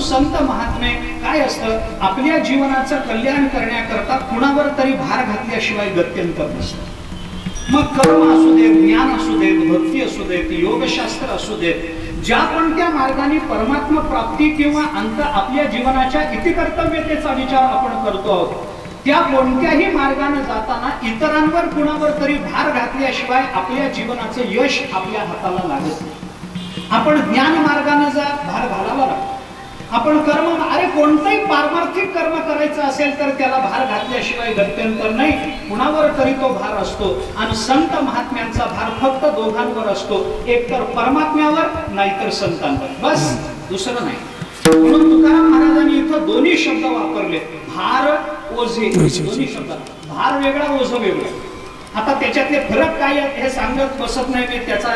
संत महात्मे काय असतं, आपल्या जीवनाचं कल्याण करण्याकरता कुणावर तरी भार घातल्याशिवाय गत्यंतर नसतं. मग कर्म असू देत, ज्ञान असू देत, भक्ती असू देत, योगशास्त्र असू देत, ज्या कोणत्या मार्गाने परमात्मा प्राप्ती किंवा अंत आपल्या जीवनाच्या इतिकर्तव्यतेचा विचार आपण करतो आहोत, त्या कोणत्याही मार्गाने जाताना इतरांवर कुणावर तरी भार घातल्याशिवाय आपल्या जीवनाचं यश आपल्या हाताला लागत नाही. आपण ज्ञान मार्गाने जा, भार घालावा लागतो. आपण कर्म, अरे कोणतंही पारमार्थिक कर्म करायचं असेल तर त्याला भार घातल्याशिवाय गत्यंतर नाही, कुणावर तरी तो भार असतो. आणि संत महात्म्यांचा भार फक्त दोघांवर असतो, एक तर परमात्म्यावर, नाहीतर संतांवर, बस दुसरं नाही. म्हणून तुकाराम महाराजांनी इथं दोन्ही शब्द वापरले, भार ओझे. दोन्ही शब्द, भार वेगळा, ओझ वेगळं. आता त्याच्यातले फरक काय आहे हे सांगत बसत नाही मी, त्याचा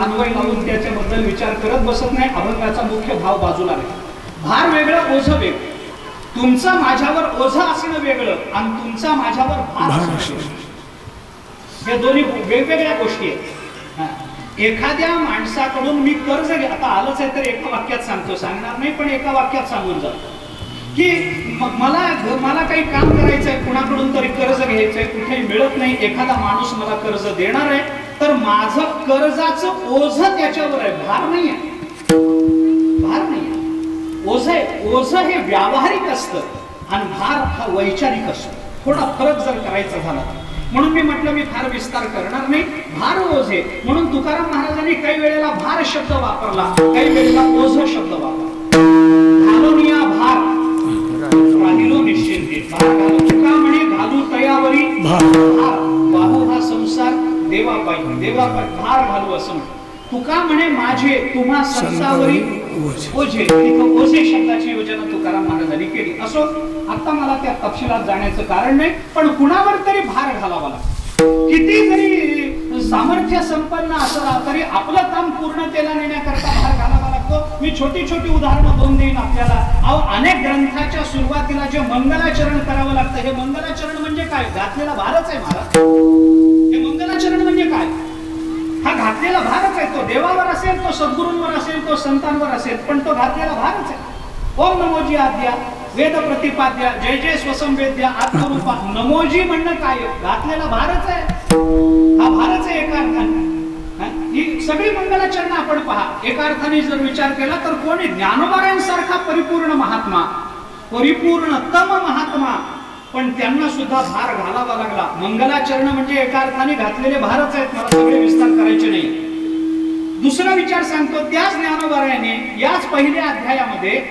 अन्वय लावून त्याच्याबद्दल विचार करत बसत नाही. अभंगाचा मुख्य भाव बाजूला आहे. भार वेगळं, ओझ वेगळं. तुमचं माझ्यावर ओझ असणं वेगळं आणि तुमचा माझ्यावर भार असणं, हे दोन्ही वेगवेगळ्या गोष्टी आहेत. एखाद्या माणसाकडून मी कर्ज घे, आता आलंच आहे तर एका वाक्यात सांगतो, सांगणार नाही पण एका वाक्यात सांगून जातो की मला काही काम करायचंय, कुणाकडून तरी कर्ज घ्यायचंय, कुठेही मिळत नाही, एखादा माणूस मला कर्ज देणार आहे, तर माझं कर्जाचं ओझ त्याच्यावर आहे, भार नाही आहे. भार नाही, ओझ आहे. ओझ हे व्यावहारिक असतं आणि भार हा वैचारिक असतो. थोडा फरक जर करायचा झाला, म्हणून मी म्हटलं मी फार विस्तार करणार नाही. भार ओझे म्हणून तुकाराम महाराजांनी काही वेळेला भार शब्द वापरला, काही वेळेला ओझ शब्द वापरला. घालूनिया भार राहिलो निश्चिंती. तुका म्हणे घालू तयावरी भार, बाहू हा संसार देवापायी, देवापायी भार घालू असं म्हणतो. तुका म्हणे माझे तुम्हा संसावरी ओझे. तिथं ओझे शब्दाची योजना तुकाराम महाराजांनी केली. असो, आता मला त्या तपशिलात जाण्याचं कारण नाही, पण कुणावर तरी भार घालावा लागतो. किती जरी सामर्थ्य संपन्न असला तरी आपलं काम पूर्णतेला नेण्याकरता भार घालावा लागतो. मी छोटी छोटी उदाहरणं दोन देईन आपल्याला. अनेक ग्रंथाच्या सुरुवातीला जे मंगलाचरण करावं लागतं, हे मंगलाचरण म्हणजे काय? घातलेला भारच आहे महाराज. हे मंगलाचरण म्हणजे काय? हा घातलेला भारच आहे. तो देवावर असेल, तो सद्गुरूंवर असेल, तो संतांवर असेल, पण तो घातलेला भारच आहे. ओम नमोजी आद्या वेद प्रतिपाद्या जय जय स्वसंवेद्या आत्मरूपा. नमोजी म्हणणं काय? घातलेला भारच आहे. हा भारच आहे एका अर्थाने. ही सगळी मंगलाचरण आपण पहा, एका अर्थाने जर विचार केला तर कोणी ज्ञानोबारायांसारखा परिपूर्ण महात्मा, परिपूर्णतम महात्मा, पण त्यांना सुद्धा भार घालावा लागला. मंगलाचरण म्हणजे एका अर्थाने घातलेले भारच आहेत. मला सगळे विस्तार करायचे नाही. दुसरा विचार सांगतो, त्याच ज्ञानोबारायाने याच पहिल्या अध्यायामध्ये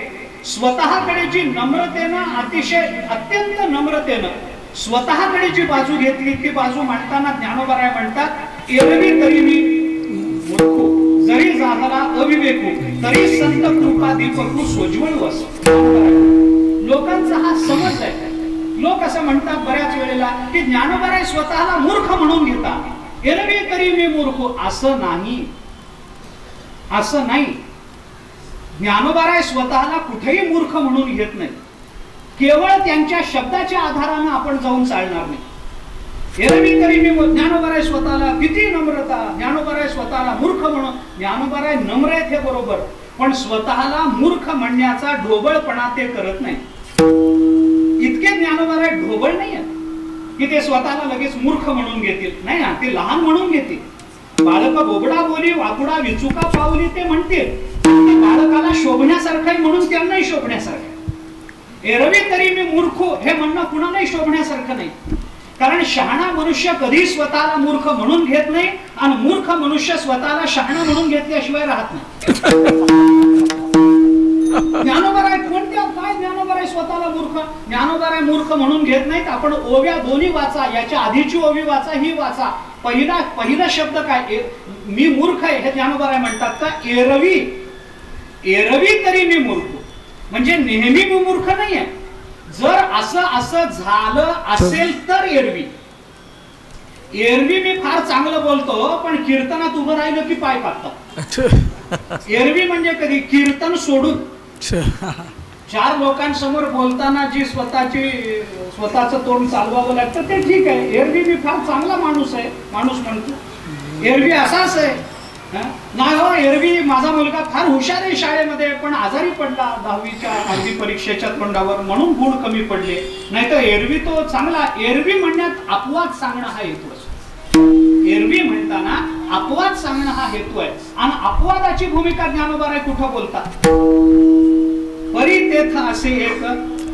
स्वतःकडे जी नम्रतेनं, अतिशय अत्यंत नम्रतेनं स्वतःकडे जी बाजू घेतली, ती बाजू मांडताना ज्ञानोबाराय म्हणतात, एरवी तरी मी मूर्खो, जरी झाला अविवेकू, तरी संत कृपा दीपकू सोज्वळ वस. लोकांचा हा समज आहे. लोक असं म्हणतात बऱ्याच वेळेला की ज्ञानोबाराय स्वतःला मूर्ख म्हणून घेतात. एरवी तरी मी मूर्ख, असं नाही, असं नाही. ज्ञानोबाराय स्वतःला कुठेही मूर्ख म्हणून घेत नाही. केवळ त्यांच्या शब्दाच्या आधाराने आपण जाऊन चालणार नाही. एरवी तरी मी, ज्ञानोबाराय स्वतःला किती नम्रता, ज्ञानोबाराय स्वतःला मूर्ख म्हणून. ज्ञानोबाराय नम्र आहेत हे बरोबर, पण स्वतःला मूर्ख म्हणण्याचा ढोबळपणा ते करत नाही. इतके ज्ञानोबाराय ढोबळ नाही आहेत की ते स्वतःला लगेच मूर्ख म्हणून घेतील. नाही ना, ते लहान म्हणून घेतील. बालक बोबडा बोली वाकुडा विचुका पावली ते म्हणतील, बालकाला शोभण्यासारखं आहे म्हणून त्यांनाही शोभण्यासारखं. एरवी तरी मी मूर्ख हे म्हणणं कुणालाही शोभण्यासारखं नाही. कारण शहाणा मनुष्य कधी स्वतःला मूर्ख म्हणून घेत नाही आणि मूर्ख मनुष्य स्वतःला शहाणा म्हणून घेतल्याशिवाय राहत नाही. ज्ञानोबाराय कोणत्या, काय ज्ञानोबाराय स्वतःला मूर्ख, ज्ञानोबाराय मूर्ख म्हणून घेत नाहीत. आपण ओव्या दोन्ही वाचा, याच्या आधीची ओवी वाचा, ही वाचा. पहिला शब्द काय? मी मूर्ख आहे हे ज्ञानोबाराय म्हणतात का? एरवी, एरवी तरी मी मूर्ख, म्हणजे नेहमी मी मूर्ख नाहीये. जर असं झालं असेल तर एरवी. एरवी मी फार चांगलं बोलतो, पण कीर्तनात उभं राहिलं की पाय पाकतात. एरवी म्हणजे कधी? कीर्तन सोडून चार लोकांसमोर बोलताना जी स्वतःचं तोंड चालवावं लागतं ते ठीक आहे. एरवी मी फार चांगला माणूस आहे, माणूस म्हणतो. एरवी असाच आहे, नाही हो, एरवी माझा मुलगा फार हुशार आहे शाळेमध्ये, पण आजारी पडला 10वीच्या अर्धी परीक्षेच्या तोंडावर, म्हणून गुण कमी पडले. नाही तर एरवी तो चांगला. एरवी म्हणण्यात अपवाद सांगणं हा हेतू असतो. एरवी म्हणताना अपवाद सांगणं हा हेतू आहे. आणि अपवादाची भूमिका ज्ञानोबा कुठं बोलतात? परितेथ असे एक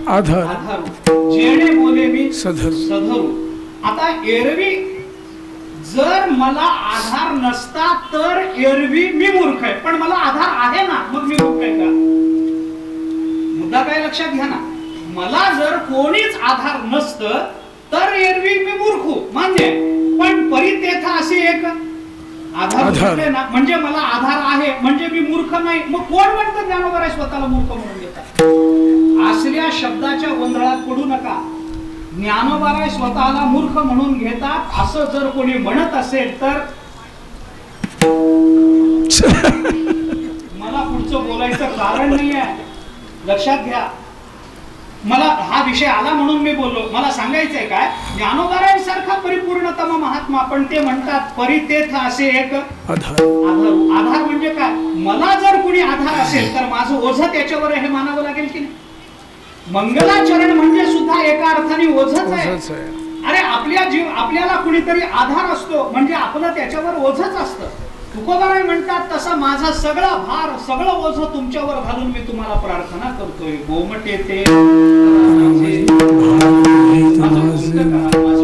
आधारू जेणे बोले मी सधरू. आता एरवी जर मला आधार नसता तर एरवी मी मूर्ख आहे, पण मला आधार आहे ना, मग मी मूर्ख आहे का? मुद्दा काय लक्षात घ्या ना. मला जर कोणीच आधार नसतं तर एरवी मी मूर्ख मान्य, पण परितेथ असे एक आधार ना, म्हणजे मला आधार आहे म्हणजे मी मूर्ख नाही. मग कोण म्हणतं ज्ञानोबा स्वतःला मूर्ख म्हणून घेतात? असल्या शब्दाच्या गोंधळात पडू नका. ज्ञानोबा स्वतःला मूर्ख म्हणून घेतात असं जर कोणी म्हणत असेल तर मला पुढचं बोलायचं कारण नाही आहे. लक्षात घ्या, मला हा विषय आला म्हणून मी बोललो. मला सांगायचंय काय, ज्ञानोबा सारखा परिपूर्णतम महात्मा, पण ते म्हणतात परितेथ असे एक आधारू. आधार म्हणजे काय? मला जर कोणी आधार असेल तर माझं ओझं त्याच्यावर हे मानावं लागेल की नाही? मंगलाचरण म्हणजे सुद्धा एका अर्थाने ओझच आहे. अरे आपल्याला कुणीतरी आधार असतो म्हणजे आपलं त्याच्यावर ओझच असतं. तुकोबाराय म्हणतात तसा माझा सगळा भार, सगळं ओझं तुमच्यावर घालून मी तुम्हाला प्रार्थना करतोय. गोमट येते माझं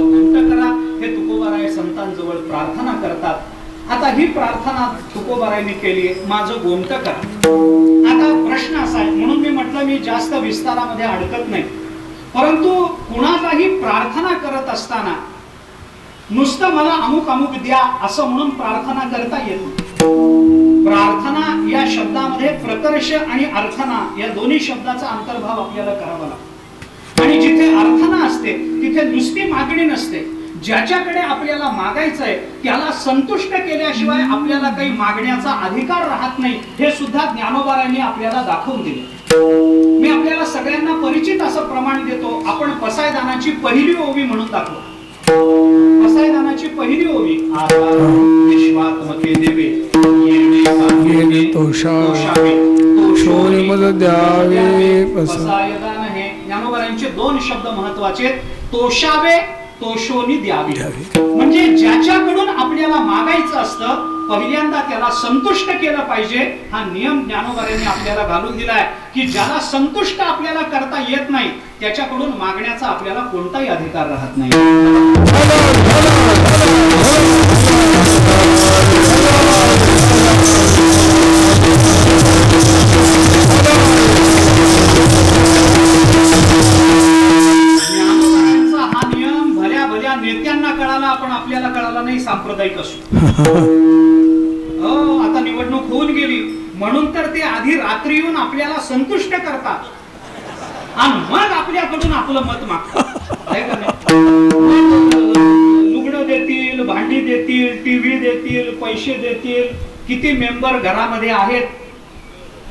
उंट करा, हे तुकोबाराय संतांजवळ प्रार्थना करतात. आता ही प्रार्थना तुकोबारायांनी केली, माझं गोमट करा. आता प्रश्न असा आहे, म्हणून मी म्हटलं मी जास्त विस्तारामध्ये अडकत नाही, परंतु कुणालाही प्रार्थना करत असताना नुसतं मला अमुक अमुक द्या असं म्हणून प्रार्थना करता येत नाही. प्रार्थना या शब्दामध्ये प्रकर्ष आणि अर्थना या दोन्ही शब्दाचा अंतर्भाव आपल्याला करावा लागतो. आणि जिथे अर्थना असते तिथे नुसती मागणी नसते. ज्याच्याकडे आपल्याला मागायचंय त्याला संतुष्ट केल्याशिवाय आपल्याला काही मागण्याचा अधिकार राहत नाही, हे सुद्धा ज्ञानोबारायांनी आपल्याला दाखवून दिले. मी आपल्याला सगळ्यांना परिचित असं प्रमाण देतो. आपण पसायदानाची पहिली ओवी म्हणून दाखवू. पसायदानाची पहिली ओवी, विश्वात्मके देवे येणे तोषावे तोषोनी मद द्यावे. पसायदान हे ज्ञानोबारायांचे दोन शब्द महत्वाचे, तोषावे तोषोनी द्यावी. म्हणजे ज्याच्याकडून आपल्याला मागायचं असतं पहिल्यांदा त्याला संतुष्ट केलं पाहिजे. हा नियम ज्ञानोबारायांनी आपल्याला घालून दिलाय की ज्याला संतुष्ट आपल्याला करता येत नाही त्याच्याकडून मागण्याचा आपल्याला कोणताही अधिकार राहत नाही. नेत्यांना कळाला, आपण आपल्याला कळाला नाही, सांप्रदायिक असू. आता निवडणूक होऊन गेली म्हणून तर ते आधी रात्री येऊन आपल्याला संतुष्ट करतात आणि मग आपल्याकडून आपलं मत मागतात. लुगडं देतील, भांडी देतील, टीव्ही देतील, पैसे देतील, किती मेंबर घरामध्ये आहेत,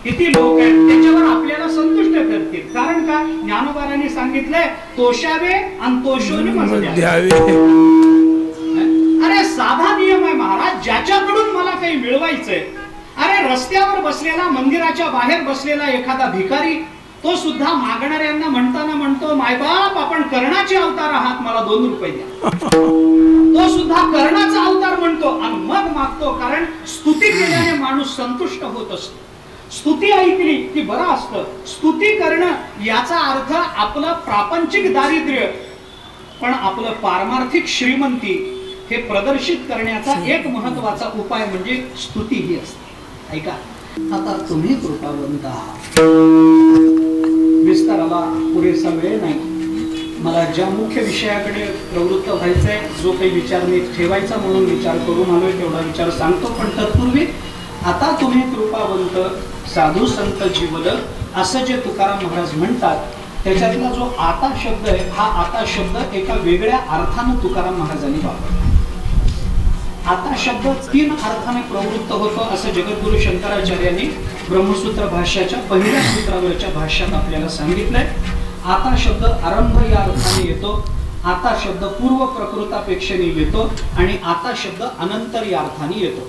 किती लोक आहेत, त्याच्यावर आपल्याला संतुष्ट करतील. कारण का? ज्ञानोबारांनी सांगितलंय तोषावे आणि तोषोनी मद द्यावे. अरे साधा नियम आहे महाराज, ज्याच्याकडून मला काही मिळवायचंय. अरे रस्त्यावर बसलेला, मंदिराच्या बाहेर बसलेला एखादा भिकारी, तो सुद्धा मागणाऱ्यांना म्हणताना म्हणतो, मायबाप आपण कर्णाचे अवतार आहात, मला 2 रुपये द्या. तो सुद्धा कर्णाचा अवतार म्हणतो आणि मग मागतो. कारण स्तुती केल्याने माणूस संतुष्ट होत असतो. स्तुती ऐकली की बरं असतं. स्तुती करणं याचा अर्थ आपलं प्रापंचिक दारिद्र्य पण आपलं पारमार्थिक श्रीमंती हे प्रदर्शित करण्याचा एक महत्वाचा उपाय म्हणजे स्तुती ही असते. ऐका, आता तुम्ही कृपावंत आहात. विस्ताराला पुरेसा वेळ नाही. मला ज्या मुख्य विषयाकडे प्रवृत्त व्हायचंय, जो काही विचार मी ठेवायचा म्हणून विचार करून आलोय तेवढा विचार सांगतो. पण तत्पूर्वी आता तुम्ही कृपावंत साधू संत जीवल असं जे तुकाराम महाराज म्हणतात त्याच्यातला जो आता शब्द आहे, हा आता शब्द एका वेगळ्या अर्थाने तुकाराम महाराजांनी वापरला. आता शब्द 3 अर्थाने प्रवृत्त होतो असं जगद्गुरु शंकराचार्यांनी ब्रह्मसूत्र भाष्याच्या पहिल्या सूत्रावरच्या भाष्यात आपल्याला सांगितलंय. आता शब्द आरंभ या अर्थाने येतो, आता शब्द पूर्व प्रकृतापेक्षेने येतो आणि आता शब्द अनंतर या अर्थाने येतो.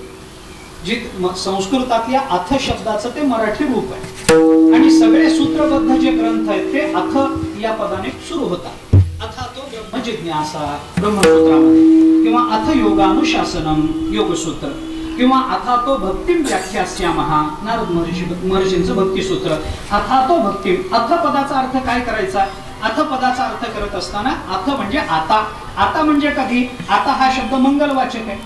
जी संस्कृतातल्या अथ शब्दाचं ते मराठी रूप आहे आणि सगळे सूत्रबद्ध जे ग्रंथ आहेत ते अथ या पदाने सुरू होतात. अथा तो ब्रह्म जिज्ञासा ब्रह्मसूत्रामध्ये, किंवा अथ योगानुशासनम योगसूत्र, किंवा अथा तो भक्तिम व्याख्यास्यामः नारद महर्षींचं भक्तिसूत्र. अथा तो भक्तिम, अथ पदाचा अर्थ काय करायचा? अथ पदाचा अर्थ करत असताना अथ म्हणजे आता, आता म्हणजे कधी? आता हा शब्द मंगलवाचक आहे.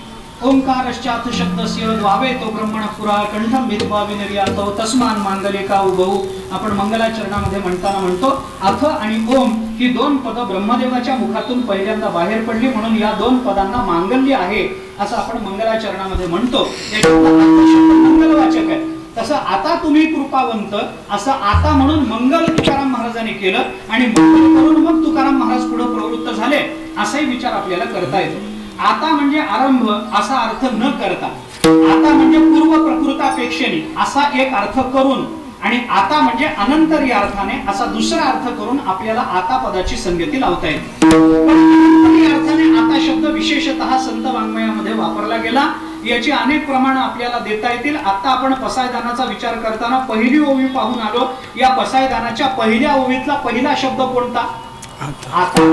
ओंकारश्चाथ शब्दस्य द्वावे तो ब्रह्मण पुरा कंठम विद्वा विनिर्यातो तस्मान मांगलिका उभऊ. आपण मंगलाचरणामध्ये म्हणताना म्हणतो अथ आणि ओम ही दोन पद ब्रह्मदेवाच्या मुखातून पहिल्यांदा बाहेर पडली म्हणून या दोन पदांना मांगल्य आहे असं आपण मंगलाचरणामध्ये म्हणतो. मंगलवाचक आहे. तसं आता तुम्ही कृपावंत असं आता म्हणून मंगल तुकाराम महाराजांनी केलं आणि मंगल करून मग तुकाराम महाराज पुढे प्रवृत्त झाले असाही विचार आपल्याला करता येतो. आता म्हणजे आरंभ असा अर्थ न करता आता म्हणजे पूर्व प्रकृतापेक्षेने असा एक अर्थ करून आणि आता म्हणजे अनंतर या अर्थाने असा दुसरा अर्थ करून आपल्याला आता पदाची संगती लावता येते. पण अर्थाने आता शब्द विशेषतः संत वाङ्मयामध्ये वापरला गेला. याची अनेक प्रमाण आपल्याला देता येतील. आता आपण पसायदानाचा विचार करताना पहिली ओवी पाहून आलो. या पसायदानाच्या पहिल्या ओवीतला पहिला शब्द कोणता? आता.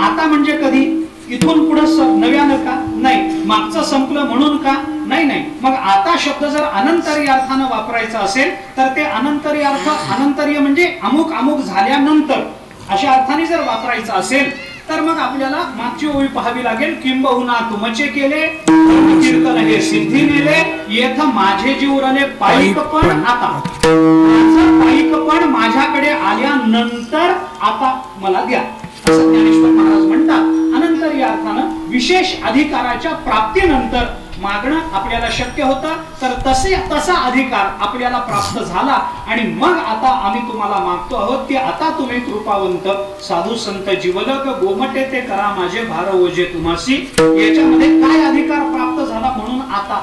आता म्हणजे कधी? इथून पुढे नव्यानं का? नाही. मागचं संपलं म्हणून का? नाही नाही. मग आता शब्द जर अनंतर्य अर्थानं वापरायचा असेल तर ते अनंतर्य अर्थ, अनंतर्य म्हणजे अमुक अमुक झाल्यानंतर अशा अर्थाने जर वापरायचं असेल तर मग आपल्याला मागची ओवी पाहावी लागेल. किंबहुना तुमचे केले कीर्तन हे सिद्धी नेले येथ माझे जीव उरले पायिकपण आता. माझं पायिकपण माझ्याकडे आल्यानंतर आता मला द्या असं ज्ञानेश्वर महाराज म्हणतात. अनंतर या अर्थानं विशेष अधिकाराच्या प्राप्तीनंतर मागणं आपल्याला शक्य होतं. तर तसा अधिकार आपल्याला प्राप्त झाला आणि मग आता आम्ही तुम्हाला मागतो आहोत की आता तुम्ही कृपावंत साधू संत जीवलक गोमटे ते करा माझे भार ओझे तुम्हासी. याच्यामध्ये काय अधिकार प्राप्त झाला म्हणून आता.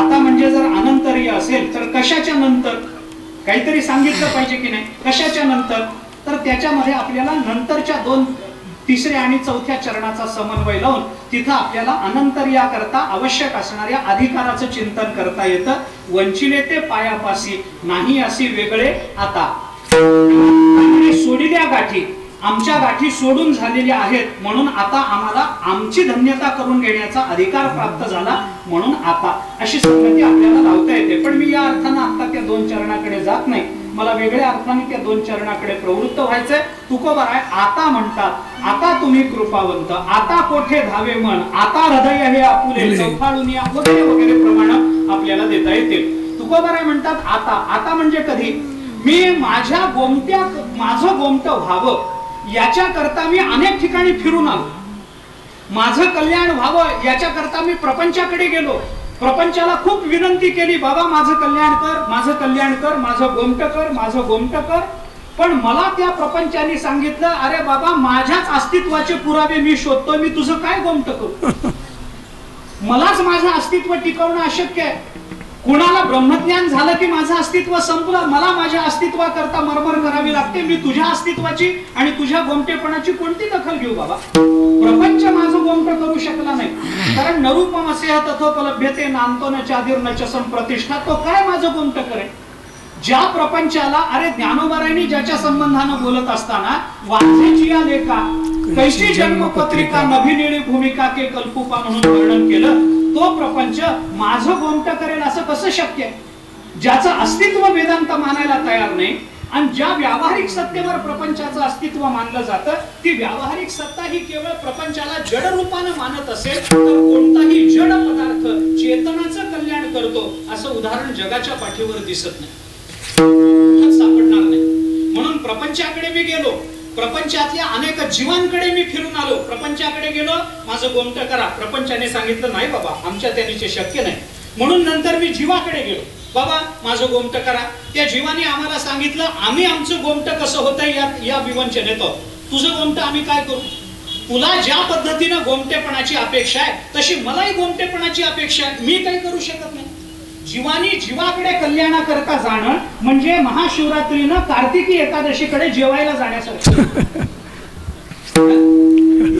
आता म्हणजे जर अनंतरीय असेल तर कशाच्या नंतर? काहीतरी सांगितलं पाहिजे की नाही. कशाच्या नंतर? तर त्याच्यामध्ये आपल्याला नंतरच्या दोन, तिसऱ्या आणि चौथ्या चरणाचा समन्वय लावून तिथं आपल्याला अनंतर्या करता आवश्यक असणाऱ्या अधिकाराचं चिंतन करता येतं. वंचिले ते पायापासी नाही असे वेगळे आता. सोडलेल्या गाठी आमच्या गाठी सोडून झालेल्या आहेत म्हणून आता आम्हाला आमची धन्यता करून घेण्याचा अधिकार प्राप्त झाला म्हणून आता अशी संगती आपल्याला लावता येते. पण मी या अर्थानं आता त्या दोन चरणाकडे जात नाही. मला वेगळ्या अर्थाने त्या दोन चरणाकडे प्रवृत्त व्हायचंय. तुकोबाराय आता म्हणतात आता तुम्ही कृपावंत, आता कोठे धावे मन, आता हृदय हे आपुले चौफाळून या वगैरे वगैरे प्रमाण आपल्याला देता येतील. तुकोबाराय म्हणतात आता. आता म्हणजे कधी? मी माझ्या गोमट्यात माझं गोमट व्हावं याच्या करता मी अनेक ठिकाणी फिरून आलो. माझं कल्याण व्हावं याच्या करता मी प्रपंचाकडे गेलो. प्रपंचाला खूप विनंती केली, बाबा माझं कल्याण कर, माझं कल्याण कर, माझं गोमट कर, माझं गोमट कर. पण मला त्या प्रपंचाने सांगितलं अरे बाबा माझ्याच अस्तित्वाचे पुरावे मी शोधतोय, मी तुझं काय गोमट करू? मलाच माझं अस्तित्व टिकवणं अशक्य आहे. कुणाला ब्रह्मज्ञान झालं की माझं अस्तित्व संपलं, मला माझ्या अस्तित्वाकरता मरमर करावी लागते. मी तुझ्या अस्तित्वाची आणि तुझ्या गोमटेपणाची कोणती दखल घेऊ बाबा? प्रपंच माझं गोमट करू शकला नाही. कारण नरूपम असे तथोपलभ्यते नांतो न चादिर न च संप्रतिष्ठा. तो काय माझं गोमट करेल? ज्या प्रपंचाला अरे ज्ञानोबारायांनी ज्याच्या संबंधानं बोलत असताना वाचेची या लेखा कैसी जन्मपत्रिका नभिनेळी भूमिका के कल्पुपा म्हणून वर्णन केलं, तो प्रपंच माझं गोमट करेल असं कसं शक्य आहे? ज्याचं अस्तित्व वेदांत मानायला तयार नाही आणि ज्या व्यावहारिक सत्तेवर प्रपंचाचं अस्तित्व मानलं जातं ती व्यावहारिक सत्ता ही केवळ प्रपंचाला जड रूपानं मानत असेल तर कोणताही जड पदार्थ चेतनाचं कल्याण करतो असं उदाहरण जगाच्या पाठीवर दिसत नाही, सापडणार नाही. म्हणून प्रपंचाकडे मी गेलो, प्रपंचातल्या अनेक जीवांकडे मी फिरून आलो. प्रपंचाकडे गेलो, माझं गोमट करा. प्रपंचाने सांगितलं नाही बाबा आमच्या त्यानीचे शक्य नाही. म्हणून नंतर मी जीवाकडे गेलो, बाबा माझं गोमट करा. त्या जीवाने आम्हाला सांगितलं आम्ही आमचं गोमट कसं होतंय या विवंचनेत, तुझं गोमट आम्ही काय करू? तुला ज्या पद्धतीनं गोमटेपणाची अपेक्षा आहे तशी मलाही गोमटेपणाची अपेक्षा आहे. मी काही करू शकत नाही. जीवानी जीवाकडे कल्याणाकरता जाणं म्हणजे महाशिवरात्रीनं कार्तिकी एकादशीकडे जेवायला जाण्यासारखं.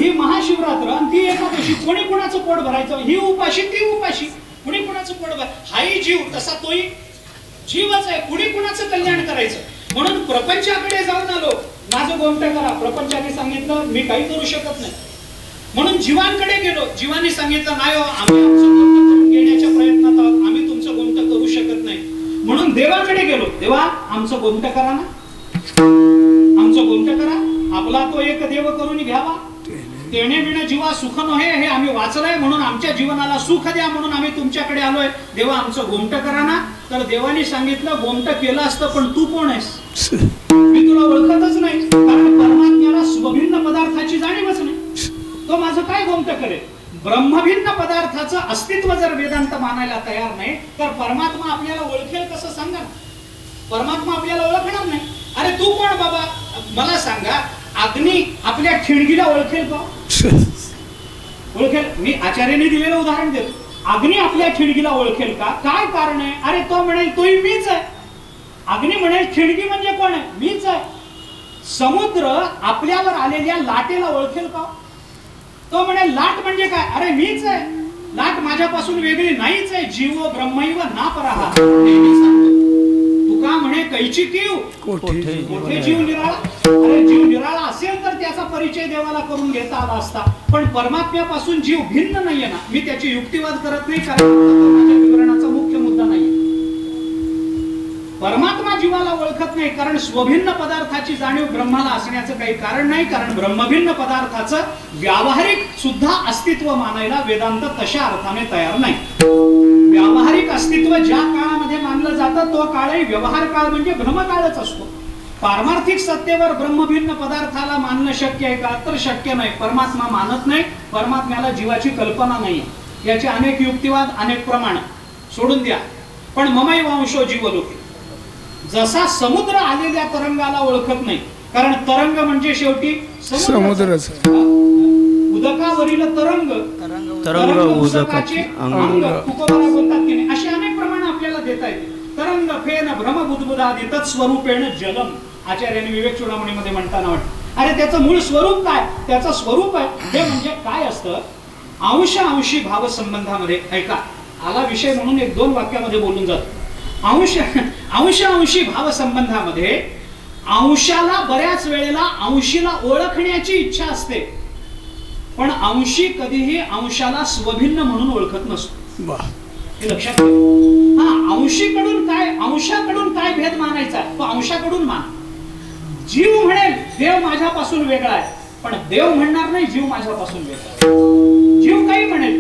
ही महाशिवरात्र आणि ती एकादशी, कोणी कुणाचं पोट भरायचं, ही उपाशी ती उपाशी, कुणी कुणाचं पोट भर, हाही जीव तसा तोही जीवच आहे, कुणी कुणाचं कल्याण करायचं. म्हणून प्रपंचाकडे जाऊन आलो, माझं गोमटं करा. प्रपंचाने सांगितलं मी काही करू शकत नाही. म्हणून जीवांकडे गेलो, जीवाने सांगितलं नाही हो, आम्ही आमचं गोमटं करून घेण्याच्या प्रयत्नात आहोत, आम्ही तुमचं गोमटं करू शकत नाही. म्हणून देवाकडे गेलो, देवा आमचं गोमटं करा ना, आमचं गोमटं करा. आपला तो एक देव करून घ्यावा, तेणे बिणे जीवा सुख नव्हे, हे आम्ही वाचलंय. म्हणून आमच्या जीवनाला सुख द्या, म्हणून आम्ही तुमच्याकडे आलोय. देवा आमचं गोमटं करा ना. तर देवाने सांगितलं गोमटं केलं असतं, पण तू कोण आहेस, मी तुला ओळखतच नाही. कारण परमात्म्याला स्वभिन्न पदार्थाची जाणीवच नाही, तो माझं काय गोमटं करेल. ब्रह्मभिन्न पदार्थाचं अस्तित्व जर वेदांत मानायला तयार नाही, तर परमात्मा आपल्याला ओळखेल कसं सांगा. परमात्मा आपल्याला ओळखणार नाही. अरे तू कोण बाबा, मला सांगा. अग्नी आपल्या ठिणगीला ओळखेल का, ओळखेल. मी आचार्याने दिलेलं उदाहरण देतो. अग्नी आपल्या ठिणगीला ओळखेल का, काय कारण आहे. अरे तो म्हणेल तोही मीच आहे. अग्नी म्हणेल ठिणगी म्हणजे कोण आहे, मीच आहे. समुद्र आपल्यावर आलेल्या लाटेला ओळखेल का, तो म्हणेल लाट म्हणजे काय, अरे मीच आहे. लाट माझ्यापासून वेगळी नाहीच आहे. जीव ब्रह्मैव ना परहा. तुका म्हणे कैची कीव मोठे जीव निराळा. अरे जीव निराळा असेल तर त्याचा परिचय देवाला करून घेता आला असता, पण परमात्म्यापासून जीव भिन्न नाहीये ना. मी त्याची युक्तिवाद करत नाही, कारण माझ्या विवरणाचा मुख्य मुद्दा नाही. परमात्मा जीवाला ओळखत नाही, कारण स्वभिन्न पदार्थाची जाणीव ब्रह्माला असण्याचं काही कारण नाही. कारण ब्रह्मभिन्न पदार्थाचं व्यावहारिक सुद्धा अस्तित्व मानायला वेदांत तशा अर्थाने तयार नाही. व्यावहारिक अस्तित्व ज्या काळामध्ये मानलं जातं तो काळही व्यवहार काळ म्हणजे भ्रमकाळच असतो. पारमार्थिक सत्तेवर ब्रह्मभिन्न पदार्थाला मानणं शक्य आहे का, तर शक्य नाही. परमात्मा मानत नाही, परमात्म्याला जीवाची कल्पना नाही. याचे अनेक युक्तिवाद, अनेक प्रमाण सोडून द्या. पण ममैव अंशो जीवलोके, जसा समुद्र आलेल्या तरंगाला ओळखत नाही, कारण तरंग म्हणजे शेवटी समुद्रच. उदकावरील तरंग, तरंग उदकाचे अंग, तुकोबारा बोलतात की नाही. अशी अनेक प्रमाण आपल्याला देता येते. तरंग फेन भ्रम बुद्बुदादी तत्स्वरूपेण जलम, आचार्याने विवेक चूडामणीमध्ये म्हणताना वाटतं. अरे त्याचं मूळ स्वरूप काय, त्याचं स्वरूप आहे हे म्हणजे काय असतं. अंश अंशी भाव संबंधामध्ये, ऐका आला विषय म्हणून एक दोन वाक्यामध्ये बोलून जातो. अंश अंशी भाव संबंधामध्ये अंशाला बऱ्याच वेळेला अंशीला ओळखण्याची इच्छा असते, पण अंशी कधीही अंशाला स्वभिन्न म्हणून ओळखत नसतो. हे लक्षात ठेवा. हा अंशीकडून काय, अंशाकडून काय भेद मानायचा तो अंशाकडून मान. जीव म्हणेल देव माझ्यापासून वेगळा आहे, पण देव म्हणणार नाही जीव माझ्यापासून वेगळा. जीव काही म्हणेल,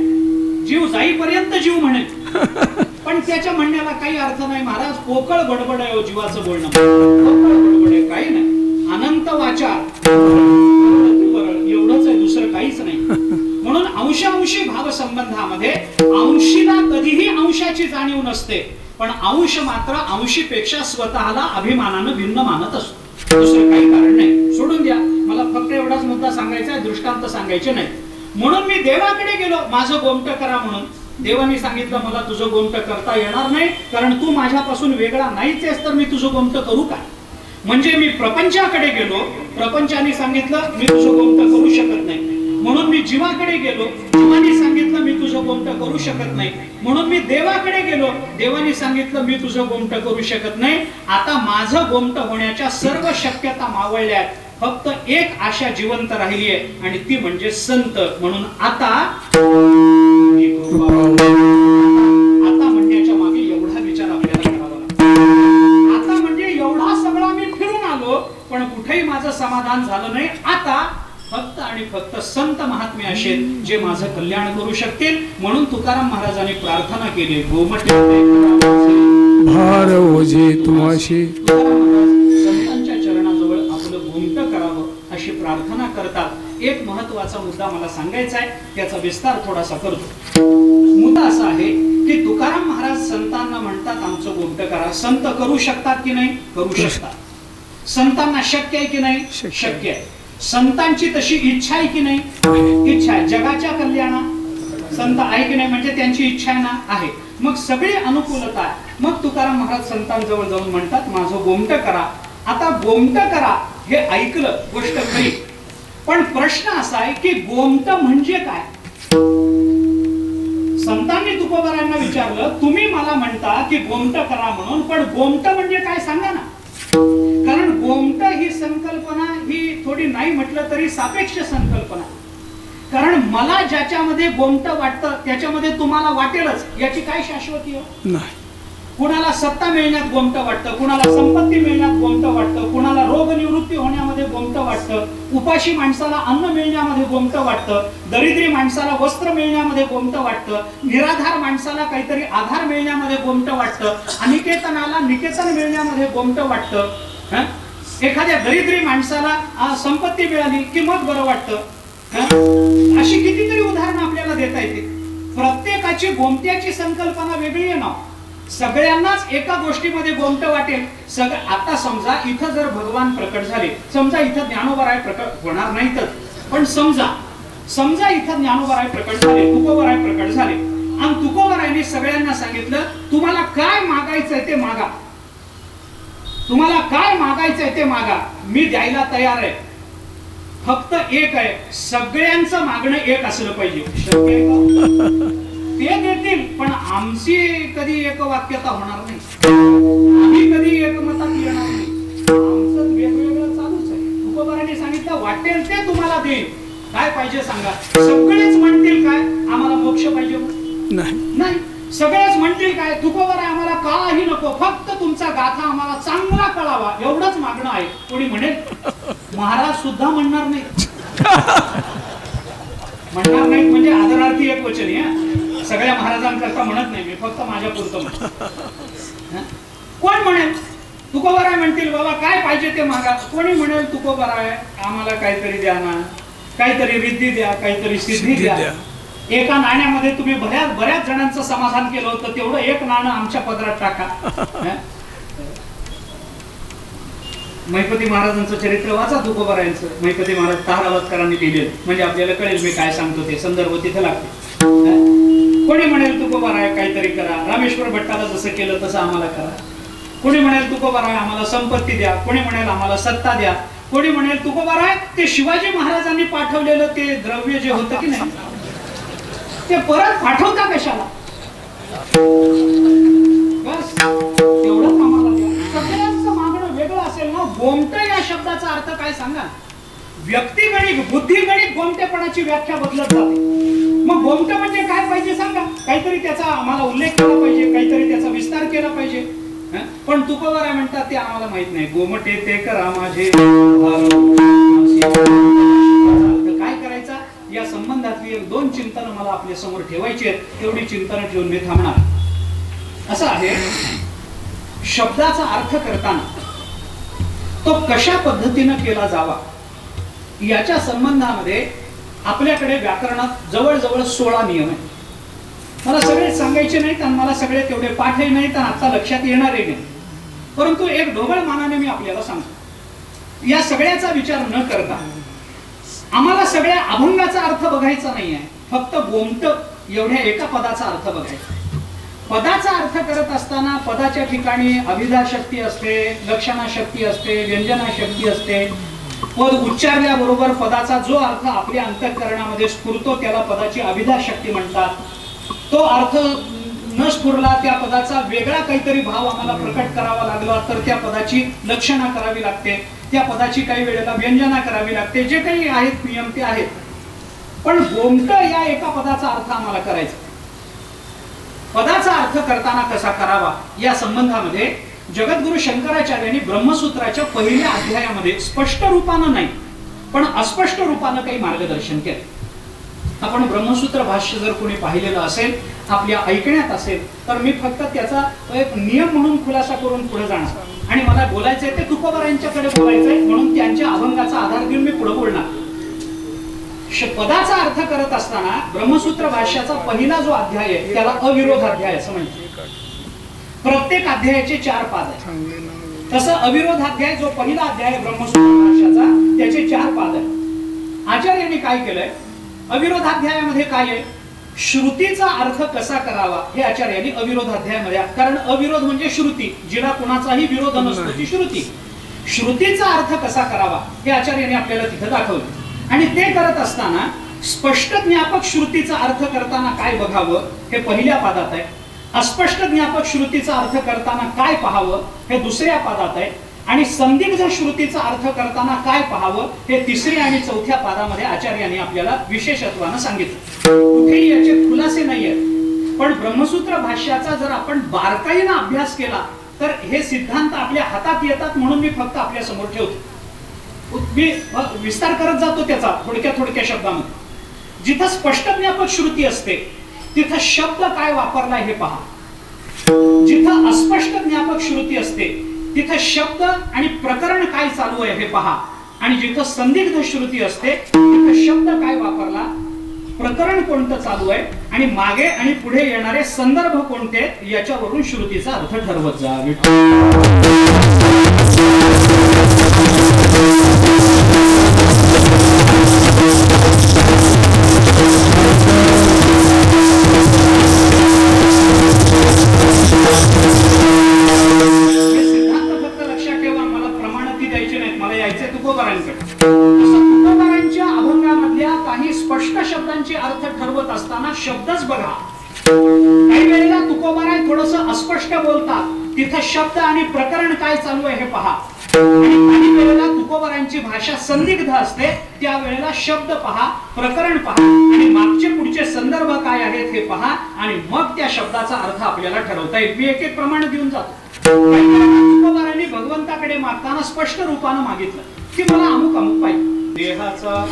जीव जाईपर्यंत जीव म्हणेल, पण त्याच्या म्हणण्याला काही अर्थ नाही. महाराज पोकळ बडबड आहे जीवाचं बोलणं, पोकळ बडबड आहे, काही नाही. अनंत वाचार एवढंच आहे, दुसरं काहीच नाही. म्हणून अंशांशी भाव संबंधामध्ये अंशीला कधीही अंशाची जाणीव नसते, पण अंश मात्र अंशीपेक्षा स्वतःला अभिमानानं भिन्न मानत असतो. दुसरं काही कारण नाही. सोडून द्या, मला फक्त एवढाच मुद्दा सांगायचा आहे, दृष्टांत सांगायचे नाही. म्हणून मी देवाकडे गेलो, माझं गोमटं करा म्हणून. देवाने सांगितलं मला तुझं गोमटं करता येणार नाही, कारण तू माझ्यापासून वेगळा नाहीच आहेस, तर मी तुझं गोमटं करू का. म्हणजे मी प्रपंचाकडे गेलो, प्रपंचाने सांगितलं मी तुझं गोमटं करू शकत नाही. म्हणून मी जीवाकडे गेलो, जीवाने सांगितलं मी तुझं गोमटं करू शकत नाही. म्हणून मी देवाकडे गेलो, देवाने सांगितलं मी तुझं गोमटं करू शकत नाही. आता माझं गोमटं होण्याच्या सर्व शक्यता मावळल्या आहेत. फक्त एक आशा जिवंत राहिली आहे, आणि ती म्हणजे संत. म्हणून आता म्हणण्याच्या मागे एवढा विचार आपल्याला करावा लागतो. आता म्हणजे एवढा सगळा मी फिरून आलो, पण कुठेही माझं समाधान झालं नाही. आता फक्त आणि फक्त संत महात्मे असे जे माझं कल्याण करू शकतील. म्हणून तुकाराम महाराजांनी प्रार्थना केली, गोमटे भार ओझे तुमाशी. संतांच्या चरणाजवळ आपलं गोमटं करावं अशी प्रार्थना करतात. एक महत्वाचा मुद्दा मला सांगायचा आहे, त्याचा विस्तार थोडासा करतो. मुद्दा असा आहे की तुकाराम महाराज संतांना म्हणतात आमचं गोमटं करा. संत करू शकतात की नाही, करू शकतात. संतांना शक्य आहे की नाही, शक्य आहे. संतांची तशी इच्छा आहे की नाही, इच्छा आहे. जगाच्या कल्याणा संत आहे की नाही, म्हणजे त्यांची इच्छा आहे ना, आहे. मग सगळी अनुकूलता आहे. मग तुकाराम महाराज संतांजवळ जाऊन म्हणतात माझं गोमटं करा. आता गोमटं करा हे ऐकलं गोष्ट खरी, पण प्रश्न असा आहे की गोमट म्हणजे काय? संतांनी तुकोबारायांना विचारलं, तुम्ही मला म्हणता की गोमट करा म्हणून, पण गोमट म्हणजे काय सांगा ना. कारण गोमट ही संकल्पना ही थोडी नाही म्हटलं तरी सापेक्ष संकल्पना. कारण मला ज्याच्यामध्ये गोमट वाटतं त्याच्यामध्ये तुम्हाला वाटेलच याची काय शाश्वती नाही. कुणाला सत्ता मिळण्यात गोमट वाटतं, कुणाला संपत्ती मिळण्यात गोमट वाटतं, कुणाला रोग निवृत्ती होण्यामध्ये गोमट वाटतं, उपाशी माणसाला अन्न मिळण्यामध्ये गोमट वाटतं, दरिद्री माणसाला वस्त्र मिळण्यामध्ये गोमट वाटतं, निराधार माणसाला काहीतरी आधार मिळण्यामध्ये गोमट वाटतं, अनिकेतनाला निकेतन मिळण्यामध्ये गोमट वाटतं, एखाद्या दरिद्री माणसाला संपत्ती मिळाली की मग बरं वाटतं. अशी कितीतरी उदाहरणं आपल्याला देता येते. प्रत्येकाची गोमट्याची संकल्पना वेगळी आहे ना. सगळ्यांनाच एका गोष्टीमध्ये गोमट वाटेल. आता समजा इथं जर भगवान प्रकट झाले, समजा इथं ज्ञानोबाराय प्रकट होणार नाहीतच, पण समजा इथं ज्ञानोबाराय प्रकट झाले, तुकोबाराय प्रकट झाले आणि तुकोबारायांनी सगळ्यांना सांगितलं, तुम्हाला काय मागायचंय ते मागा, तुम्हाला काय मागायचंय ते मागा, मी द्यायला तयार आहे. फक्त एक आहे, सगळ्यांचं मागणं एक असलं पाहिजे. शक्य आहे का? ते देतील पण आमची कधी एक वाक्यता होणार नाही, आम्ही कधी एकमतात येणार नाही, आमचं वेगवेगळं चालूच आहे. तुकोबारांनी सांगितलं, वाटेल ते तुम्हाला देईल, काय पाहिजे सांगा. सगळेच म्हणतील काय, आम्हाला मोक्ष पाहिजे नाही. सगळेच म्हणतील काय, तुकोबाराय आम्हाला काही नको, फक्त तुमचा गाथा आम्हाला चांगला कळावा एवढंच मागणं आहे. कोणी म्हणेल? महाराज सुद्धा म्हणणार नाही. म्हणणार नाहीत म्हणजे आदरार्थी एक वचन आहे. सगळ्या महाराजांकरता म्हणत नाही मी, फक्त माझ्या पुरतं म्हणतो. कोण म्हणेल? तुकोबाराय म्हणतील, बाबा काय पाहिजे ते मागा. कोणी म्हणेल, तुकोबाराय आम्हाला काहीतरी द्या ना, काहीतरी रिद्धी द्या, काहीतरी सिद्धी द्या. एका नाण्यामध्ये तुम्ही बऱ्याच जणांचं समाधान केलं होतं, तेवढं एक नाणं आमच्या पदरात टाका. महिपती महाराजांचं चरित्र वाचा तुकोबारायांचं. महिपती महाराज ताहरावतकरांनी लिहिलेलं, म्हणजे आपल्याला कळेल मी काय सांगतो ते. संदर्भ तिथे लागते. कोणी म्हणेल तुकोबाराय काहीतरी करा, रामेश्वर भट्टाला जसं केलं तसं आम्हाला करा. कोणी म्हणेल तुकोबाराय आम्हाला संपत्ती द्या, कोणी म्हणेल आम्हाला सत्ता द्या, कोणी म्हणेल तुकोबाराय ते शिवाजी महाराजांनी पाठवलेलं ते द्रव्य जे होतं की नाही ते परत पाठवता कशाला. बस तेवढंच आम्हाला द्या. सगळ्यांचं मागणं वेगळं असेल ना. गोमट या शब्दाचा अर्थ काय सांगा. व्यक्तिगणिक बुद्धिगणिक गोमटेपणाची व्याख्या बदलत जाते. मग गोमट म्हणजे काय पाहिजे सांगा. काहीतरी त्याचा आम्हाला उल्लेख केला पाहिजे, काहीतरी त्याचा विस्तार केला पाहिजे. पण तुकोबाराय म्हणतात ते आम्हाला माहित नाही. गोमटे ते करा माझे, काय करायचा या संबंधातली एक दोन चिंतन मला आपल्या समोर ठेवायची आहेत. तेवढी चिंतन ठेवून मी थांबणार. असं आहे, शब्दाचा अर्थ करताना तो कशा पद्धतीनं केला जावा याच्या संबंधामध्ये आपल्याकडे व्याकरणात जवळजवळ 16 नियम आहेत. मला सगळे सांगायचे नाहीत आणि मला सगळे तेवढे पाठही नाहीत आणि आता लक्षात येणारही नाही. परंतु एक ढोबळ मानाने मी आपल्याला सांगतो. या सगळ्याचा विचार न करता आम्हाला सगळ्या अभंगाचा अर्थ बघायचा नाही आहे, फक्त गोमट एवढ्या एका पदाचा अर्थ बघायचा. पदाचा अर्थ करत असताना पदाच्या ठिकाणी अभिधा शक्ती असते, लक्षणा शक्ती असते, व्यंजना शक्ती असते. पद उच्चारल्याबरोबर पदाचा जो अर्थ आपल्या अंतःकरणामध्ये स्फुरतो त्याला पदाची अभिधा शक्ती म्हणतात. तो अर्थ न स्फुरला, त्या पदाचा वेगळा काहीतरी भाव आम्हाला प्रकट करावा लागला तर त्या पदाची लक्षणा करावी लागते, त्या पदाची काही वेळेला व्यंजना करावी लागते. जे काही आहेत नियम ते आहेत. पण गोमट या एका पदाचा अर्थ आम्हाला करायचा. पदाचा अर्थ करताना कसा करावा या संबंधामध्ये जगद्गुरु शंकराचार्यांनी ब्रह्मसूत्राच्या पहिल्या अध्यायामध्ये स्पष्ट रूपानं नाही पण अस्पष्ट रूपानं काही मार्गदर्शन केलं. आपण ब्रह्मसूत्र भाष्य जर कोणी पाहिलेलं असेल, आपल्या ऐकण्यात असेल, तर मी फक्त त्याचा एक नियम म्हणून खुलासा करून पुढे जाणार आणि मला बोलायचंय ते तुकोबारायांच्याकडे बोलायचंय म्हणून त्यांच्या अभंगाचा आधार घेऊन मी पुढे बोलणार. पदाचा अर्थ करत असताना ब्रह्मसूत्र भाष्याचा पहिला जो अध्याय आहे त्याला अविरोध अध्याय असं म्हणतात. प्रत्येक अध्यायाचे 4 पाद आहेत. तसं अविरोध अध्याय जो पहिला अध्याय ब्रह्मसूत्र भाष्याचा त्याचे 4 पाद आहेत. आचार्यांनी काय केलंय, अविरोधाध्यायामध्ये काय आहे, श्रुतीचा अर्थ कसा करावा हे आचार्यांनी अविरोधाध्यायामध्ये. कारण अविरोध म्हणजे श्रुती, जिला कोणाचाही विरोध नसतो ती श्रुती. श्रुतीचा अर्थ कसा करावा हे आचार्यांनी आपल्याला तिथे दाखवलं. आणि ते करत असताना स्पष्ट ज्ञापक श्रुतीचा अर्थ करताना काय बघावं हे पहिल्या पादात आहे, अस्पष्ट ज्ञापक श्रुतीचा अर्थ करताना काय पाहावं हे दुसऱ्या पादात आहे, आणि संदिग्ध श्रुतीचा अर्थ करताना काय पाहावं हे तिसऱ्या आणि चौथ्या पादामध्ये आचार्यांनी आपल्याला विशेषत्वानं सांगितलं. कुठेही याचे खुलासे नाहीये, पण ब्रह्मसूत्र भाष्याचा जर आपण बारकाईनं अभ्यास केला तर हे सिद्धांत आपल्या हातात येतात, म्हणून मी फक्त आपल्या समोर ठेवतो. मी विस्तार करत जातो त्याचा थोडक्या शब्दामध्ये. जिथं स्पष्ट ज्ञापक श्रुती असते तिथं शब्द काय वापरलाय हे पहा. जिथं अस्पष्ट ज्ञापक श्रुती असते तिथं शब्द आणि प्रकरण काय चालू आहे हे पहा, आणि जिथं संदिग्ध श्रुती असते तिथं शब्द काय वापरला, प्रकरण कोणतं चालू आहे आणि मागे आणि पुढे येणारे संदर्भ कोणते याच्यावरून श्रुतीचा अर्थ ठरवत जा. तुकोबारांच्या अभंगामधल्या काही स्पष्ट शब्दांचे अर्थ ठरवत असताना शब्दच बघा. काही वेळेला तुकोबाराय थोडंसं अस्पष्ट बोलतात, तिथं शब्द आणि प्रकरण काय चालू आहे हे पहा. आणि काही वेळेला तुकोबारांची भाषा संदिग्ध असते, त्या वेळेला शब्द पहा, प्रकरण पहा आणि मागचे पुढचे संदर्भ काय आहेत हे पहा, आणि मग त्या शब्दाचा अर्थ आपल्याला ठरवता येईल. मी एक प्रमाण देऊन जातो. तुकोबारांनी भगवंताकडे मागताना स्पष्ट रूपानं मागितलं की मला अमुक अमुक पाहिजे. देहाचा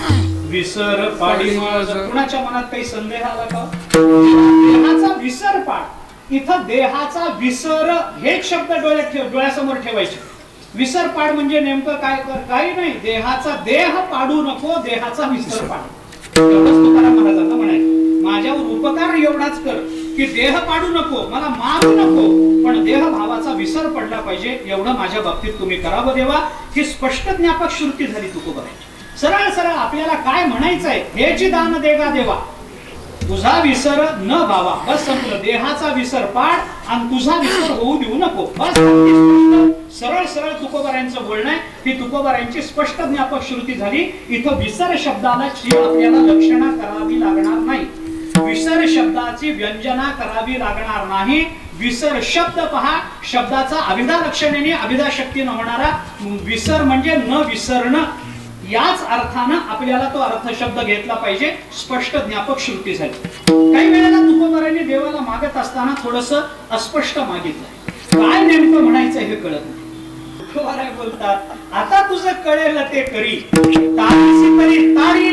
विसर पाडी माझ. कुणाच्या मनात काही संदेह आला का? देहाचा विसर पाड. इथं देहाचा विसर हे शब्द डोळ्यासमोर ठेवायचे. विसर पाड म्हणजे नेमकं काय? काही नाही, देहाचा देह पाडू नको, देहाचा विसर पाड. एवढंच तुकाराम महाराजांना म्हणायचं. माझ्यावर उपकार एवढाच कर की देह पाडू नको, मला मारू नको, पण देह भावाचा विसर पडला पाहिजे, एवढं माझ्या बाबतीत तुम्ही करावं देवा. ही स्पष्ट ज्ञापक श्रुती झाली तुकोबारांची. सरळ सरळ आपल्याला काय म्हणायचंय, हे जी दान देगा देवा, तुझा विसर न भावा. बस संपलं. देहाचा विसर पाड आणि तुझा विसर होऊ देऊ नको. बस सरळ सरळ तुकोबारांचं बोलणं आहे. ही तुकोबारांची स्पष्ट ज्ञापक श्रुती झाली. इथं विसर शब्दाला आपल्याला लक्षणा करावी लागणार नाही, विसर शब्दाची व्यंजना करावी लागणार नाही. विसर शब्द पहा, शब्दाचा अभिधा लक्षणाने अभिधा शक्तीने होणारा विसर म्हणजे न विसरणं, याच अर्थानं आपल्याला तो अर्थ शब्द घेतला पाहिजे. स्पष्ट ज्ञापक श्रुती झाली. काही वेळेला तुकोबारांनी देवाला मागत असताना थोडंसं अस्पष्ट मागितलं. काय नेमकं म्हणायचं हे कळत नाही. तुकोबाराय बोलतात, आता तुझं कळेल ते करी, तारीसी तरी तारी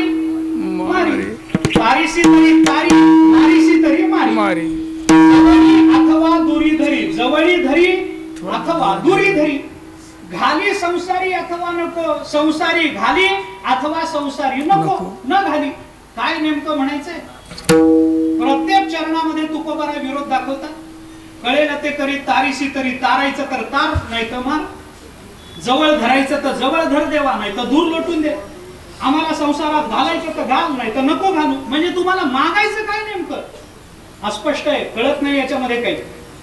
मारी, तारीसी तरी तारी, मारीसी तरी मारी. जवळी अथवा दुरी धरी, जवळी धरी अथवा दुरी धरी. घाली संसारी अथवा नको, संसारी घाली अथवा संसारी नको, न घाली. काय नेमकं म्हणायचंय? प्रत्येक चरणामध्ये तुकोबाराय विरोध दाखवतात. कळेल ते करी, तारीसी तरी तारायचं तर तार, नाही तर मार. जवळ धरायचं तर जवळ धर देवा, नाही तर दूर लोटून दे. आम्हाला संसारात घालायचं तर घाल, नाही तर नको घालू. म्हणजे तुम्हाला मागायचं काय नेमकं? अस्पष्ट आहे, कळत नाही याच्यामध्ये काही.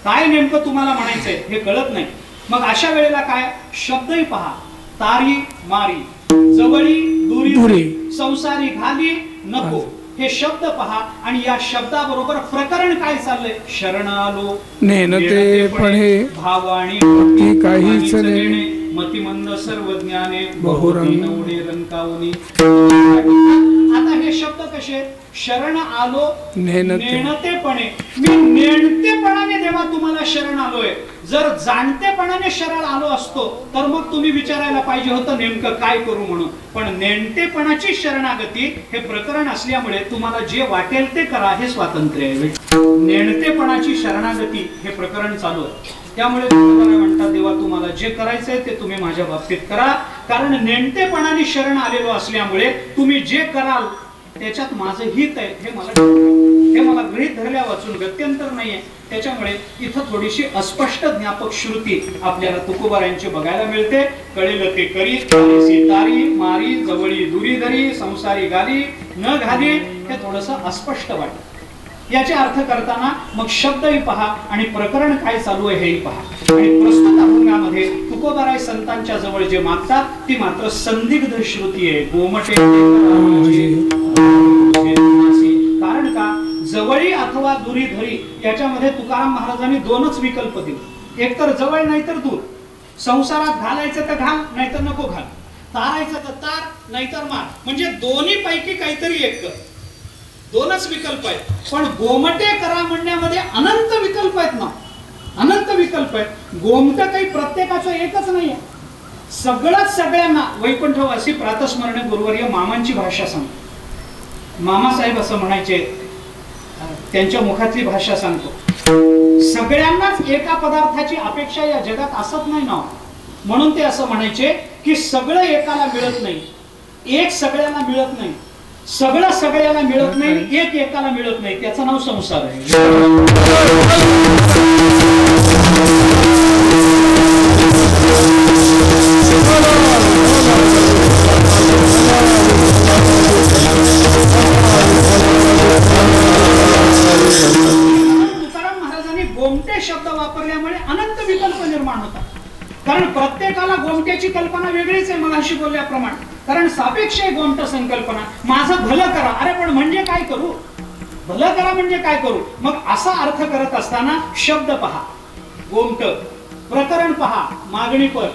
काय नेमकं तुम्हाला म्हणायचंय हे कळत नाही. मग अशा वेळेला काय? शब्दही पहा. तारी मारी, जवळी दुरी, संसारी घाली नको, हे शब्द पहा. आणि या शब्दाबरोबर प्रकरण काय चाललंय? शरण आलो नेणतेपणे, भावाणी काहीच नेणे, मतिमंद सर्व ज्ञाने, बहुरंग उडे रंकावनी. आता हे शब्द कसे? शरण आलो नेणतेपणे. मी नेणतेपणाने देवा तुम्हाला शरण आलोय. जर जाणतेपणाने शरण आलो असतो तर मग तुम्ही विचारायला पाहिजे होतं नेमकं काय करू म्हणून. पण नेणतेपणाची शरणागती हे प्रकरण असल्यामुळे तुम्हाला जे वाटेल ते करा हे स्वातंत्र्य आहे. नेणतेपणाची शरणागती हे प्रकरण चालू आहे. त्यामुळे तुकोबाराय म्हणतात, देवा तुम्हाला जे करायचंय ते तुम्ही माझ्या बाबतीत करा, कारण नेणतेपणाने शरण आलेलो असल्यामुळे तुम्ही जे कराल त्याच्यात माझं हित आहे हे मला गृहीत धरल्या वाचून गत्यंतर नाहीये. त्याच्यामुळे इथं थोडीशी अस्पष्ट ज्ञापक श्रुती आपल्याला तुकोबारांची बघायला मिळते. कळेल ते करी, तारीसी तारी मारी, जवळी दुरी धरी, संसारी घाली न घाली, हे थोडंसं अस्पष्ट वाटतं. याचे अर्थ करताना मग शब्दही पहा आणि प्रकरण काय चालू आहे हेही पहा. आणि प्रस्तुत अभंगामध्ये तुकोबाराय संतांच्या जवळ जे मागतात ती मात्र संदिग्ध श्रुती आहे. गोमटे कारण का जवळी अथवा दुरी धरी याच्यामध्ये तुकाराम महाराजांनी दोनच विकल्प दिले. एक तर जवळ नाही तर दूर. संसारात घालायचं तर घाल नाहीतर नको घाल, तारायचं तर तार नाहीतर मार, म्हणजे दोन्ही पैकी काहीतरी एक कर. दोनच विकल्प आहेत. पण गोमटे करा म्हणण्यामध्ये अनंत विकल्प आहेत ना, अनंत विकल्प आहेत. गोमट काही प्रत्येकाचं एकच नाही आहे. सगळंच सगळ्यांना वैकुंठवासी प्रातस्मरणे गुरुवर्य मामांची भाषा सांगतो. मामासाहेब असं म्हणायचे, त्यांच्या मुखातली भाषा सांगतो. सगळ्यांनाच एका पदार्थाची अपेक्षा या जगात असत नाही ना, म्हणून ते असं म्हणायचे की सगळं एकाला मिळत नाही, एक सगळ्यांना मिळत नाही, सगळं सगळ्याला मिळत नाही, एक एकाला मिळत नाही, त्याचं नाव संसार आहे. तुकाराम महाराजांनी गोमटे शब्द वापरल्यामुळे अनंत विकल्प निर्माण होतात. कारण प्रत्येकाला गोमट्याची कल्पना वेगळीच आहे मगाशी बोलल्याप्रमाणे. कारण सापेक्ष आहे गोमट संकल्पना. माझं भलं करा, अरे पण म्हणजे काय करू, भलं करा म्हणजे काय करू. मग असा अर्थ करत असताना शब्द पहा गोमट, प्रकरण पहा मागणीपर,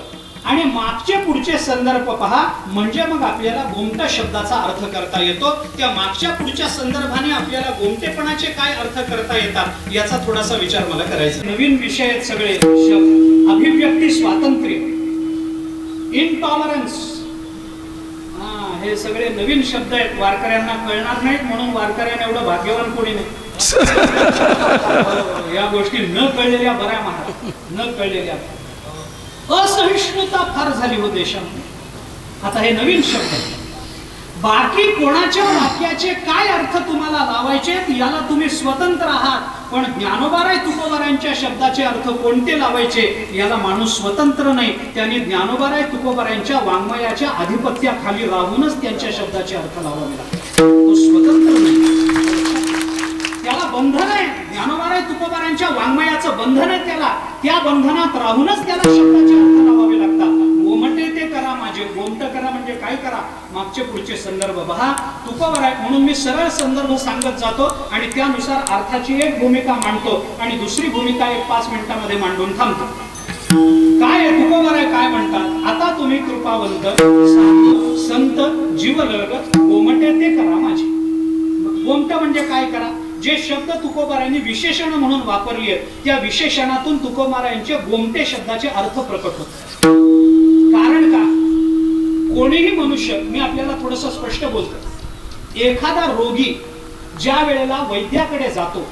आणि मागचे पुढचे संदर्भ पहा, म्हणजे मग आपल्याला गोमट शब्दाचा अर्थ करता येतो. त्या मागच्या पुढच्या संदर्भाने आपल्याला गोमटेपणाचे काय अर्थ करता येतात याचा थोडासा विचार मला करायचा. नवीन विषय आहेत सगळे शब्द. अभिव्यक्ती स्वातंत्र्य, इनटॉलरन्स, हे सगळे नवीन शब्द आहेत. वारकऱ्यांना कळणार नाहीत म्हणून वारकऱ्यांना एवढं भाग्यवान कोणी नाही. या गोष्टी न कळलेल्या बऱ्या महाराज, न कळलेल्या. असहिष्णुता फार झाली हो देशामध्ये. आता हे नवीन शब्द. बाकी कोणाच्या वाक्याचे काय अर्थ तुम्हाला लावायचे याला तुम्ही स्वतंत्र आहात, पण ज्ञानोबाराय तुकोबारायांच्या शब्दाचे अर्थ कोणते लावायचे याला माणूस स्वतंत्र नाही. त्यांनी ज्ञानोबाराय तुकोबारायांच्या वाङ्मयाच्या आधिपत्याखाली राहूनच त्यांच्या शब्दाचे अर्थ लावावे लागतात. तो स्वतंत्र नाही, त्याला बंधन आहे. ज्ञानोबाराय तुकोबारायांच्या वाङ्मयाचं बंधन आहे त्याला. त्या बंधनात राहूनच त्याला शब्दाचे अर्थ लावावे लागतात. गोमटे ते करा माझे, गोमट करा म्हणजे काय करा, मागचे पुढचे संदर्भ पहा. तुकोबाराय म्हणून मी सरळ संदर्भ सांगत जातो आणि त्यानुसार अर्थाची एक भूमिका मांडतो आणि दुसरी भूमिका एक 5 मिनिटांमध्ये मांडून थांबतो. काय तुकोबाराय काय म्हणतात, आता तुम्ही कृपावंत साधू संत जीवलग गोमटे ते करा माझे. गोमट म्हणजे काय करा. जे शब्द तुकोबारायांनी विशेषण म्हणून वापरली आहेत त्या विशेषणातून तुकोबारायांचे गोमटे शब्दाचे अर्थ प्रकट होतात. कारण का, कोणीही मनुष्य, मी आपल्याला थोडंसं स्पष्ट बोलतो, एखादा रोगी ज्या वेळेला वैद्याकडे जातो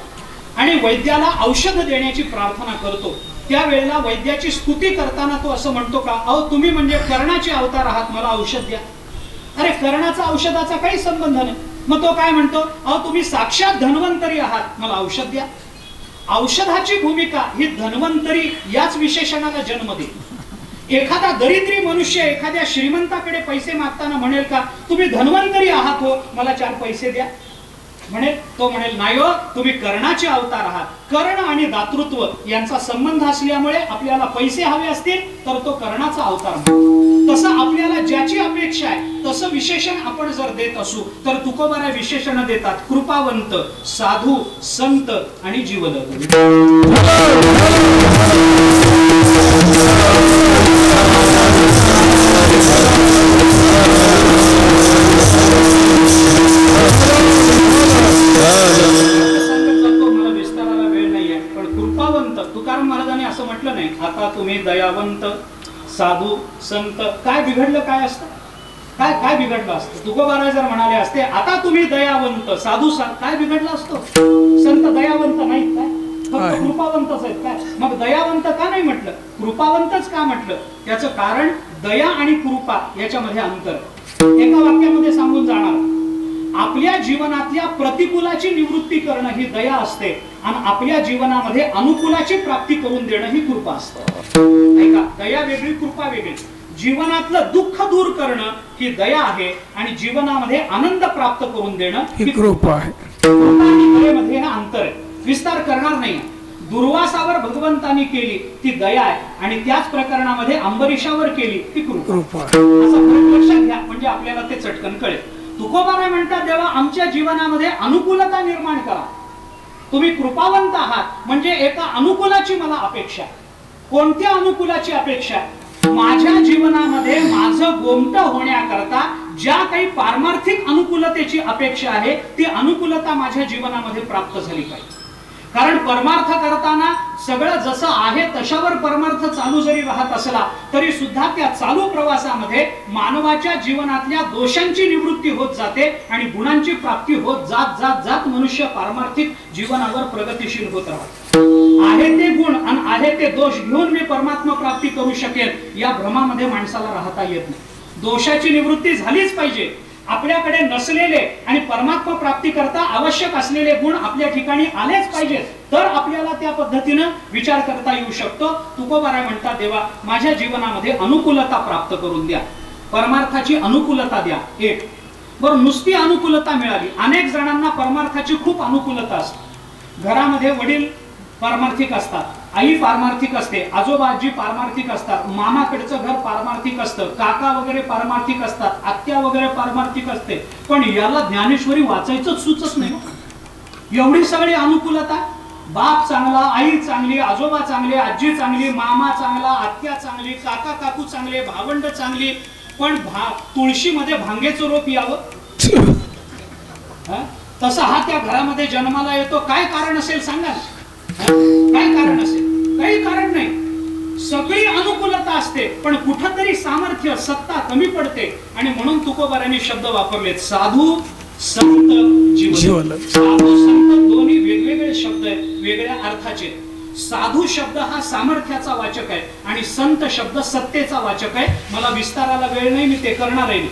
आणि वैद्याला औषध देण्याची प्रार्थना करतो त्यावेळेला वैद्याची स्तुती करताना तो असं म्हणतो का, अहो तुम्ही म्हणजे कर्णाचे अवतार आहात, मला औषध द्या. अरे कर्णाचा औषधाचा काही संबंध नाही. मग तो काय म्हणतो, अहो तुम्ही साक्षात धन्वंतरी आहात, मला औषध द्या. औषधाची भूमिका ही धन्वंतरी याच विशेषणाला जन्म देते. एखादा दरिद्री मनुष्य एखाद्या श्रीमंताकडे पैसे मागताना म्हणेल का, तुम्ही धन्वंतरी आहात हो, मला 4 पैसे द्या, म्हणेल? तो म्हणेल नाही हो, तुम्ही कर्णाचे अवतार आहात. कर्ण आणि दातृत्व यांचा संबंध असल्यामुळे आपल्याला पैसे हवे असतील तर तो कर्णाचा अवतार. तसं आपल्याला ज्याची अपेक्षा आहे तसं विशेषण आपण जर देत असू तर तुकोबाराय विशेषण देतात कृपावंत, साधू, संत आणि जीवलग. तुकाराम महाराजांनी असं म्हटलं नाही, आता तुम्ही दयावंत साधू संत. काय बिघडलं, काय असतं, काय काय बिघडलं असतं. तुकोबाराय जर म्हणाले असते आता तुम्ही दयावंत साधू काय बिघडलं असतो. संत दयावंत नाहीत काय, फक्त कृपावंतच आहेत काय. मग दयावंत का नाही म्हटलं, कृपावंतच का म्हटलं, त्याचं कारण दया आणि कृपा याच्यामध्ये अंतर. एका वाक्यामध्ये सांगून जाणार, आपल्या जीवनातल्या प्रतिकूलाची निवृत्ती करणं ही दया असते आणि आपल्या जीवनामध्ये अनुकूलाची प्राप्ती करून देणं ही कृपा असतं. ऐका, दया वेगळी, कृपा वेगळी. जीवनातलं दुःख दूर करणं ही दया आहे आणि जीवनामध्ये आनंद प्राप्त करून देणं ही कृपा आहे. कृपा आणि दयेमध्ये हे अंतर आहे, विस्तार करणार नाही. दुर्वासावर भगवंतानी केली ती दया आहे, आणि त्याच प्रकरणामध्ये अंबरीशावर केली ती कृपा. असं लक्षात घ्या, म्हणजे आपल्याला ते चटकन कळेल. तुकोबाराय म्हणतात, देवा आमच्या जीवनामध्ये अनुकूलता निर्माण करा. तुम्ही कृपावंत आहात म्हणजे एका अनुकूलाची मला अपेक्षा. कोणत्या अनुकूलाची अपेक्षा? माझ्या जीवनामध्ये माझं गोमट होण्याकरता ज्या काही पारमार्थिक अनुकूलतेची अपेक्षा आहे ती अनुकूलता माझ्या जीवनामध्ये प्राप्त झाली पाहिजे. कारण परमार्थ करताना सगळं जसं आहे तशावर परमार्थ चालू जरी राहत असला तरी सुद्धा त्या चालू प्रवासामध्ये मानवाच्या जीवनातल्या दोषांची निवृत्ती होत जाते आणि गुणांची प्राप्ती होत जात जात जात मनुष्य पारमार्थिक जीवनावर प्रगतिशील होत राहतो. आहे ते गुण आणि आहे ते दोष घेऊन मी परमात्मा प्राप्ती करू शकेल या भ्रमामध्ये माणसाला राहता येत नाही. दोषाची निवृत्ती झालीच पाहिजे. आपल्याकडे नसलेले आणि परमात्मा प्राप्ती करता आवश्यक असलेले गुण आपल्या ठिकाणी आलेच पाहिजेत, तर आपल्याला त्या पद्धतीनं विचार करता येऊ शकतो. तुकोबाराय म्हणतात, देवा माझ्या जीवनामध्ये अनुकूलता प्राप्त करून द्या, परमार्थाची अनुकूलता द्या. एक बरं, नुसती अनुकूलता मिळाली. अनेक जणांना परमार्थाची खूप अनुकूलता असते. घरामध्ये वडील पारमार्थिक असतात, आई पारमार्थिक असते, आजोबा आजी पारमार्थिक असतात, मामाकडचं घर पारमार्थिक असतं, काका वगैरे पारमार्थिक असतात, आत्या वगैरे पारमार्थिक असते, पण याला ज्ञानेश्वरी वाचायचं सुचत नाही. एवढी सगळी अनुकूलता. बाप चांगला, आई चांगली, आजोबा चांगले, आजी चांगली, मामा चांगला, आत्या चांगली, काका काकू चांगले, भावंड चांगली, पण तुळशीमध्ये भांगेचं रोप यावं तसं हा त्या घरामध्ये जन्माला येतो. काय कारण असेल सांगा ना? काय कारण असेल? काही कारण नाही. सगळी अनुकूलता असते पण कुठंतरी सामर्थ्य सत्ता कमी पडते, आणि म्हणून तुकोबारांनी शब्द वापरलेत साधू संत जीवन. साधू संत दोन्ही वेगवेगळे शब्द आहेत, वेगळ्या अर्थाचे. साधू शब्द हा सामर्थ्याचा वाचक आहे आणि संत शब्द सत्तेचा वाचक आहे. मला विस्ताराला वेळ नाही, मी ते करणार आहे.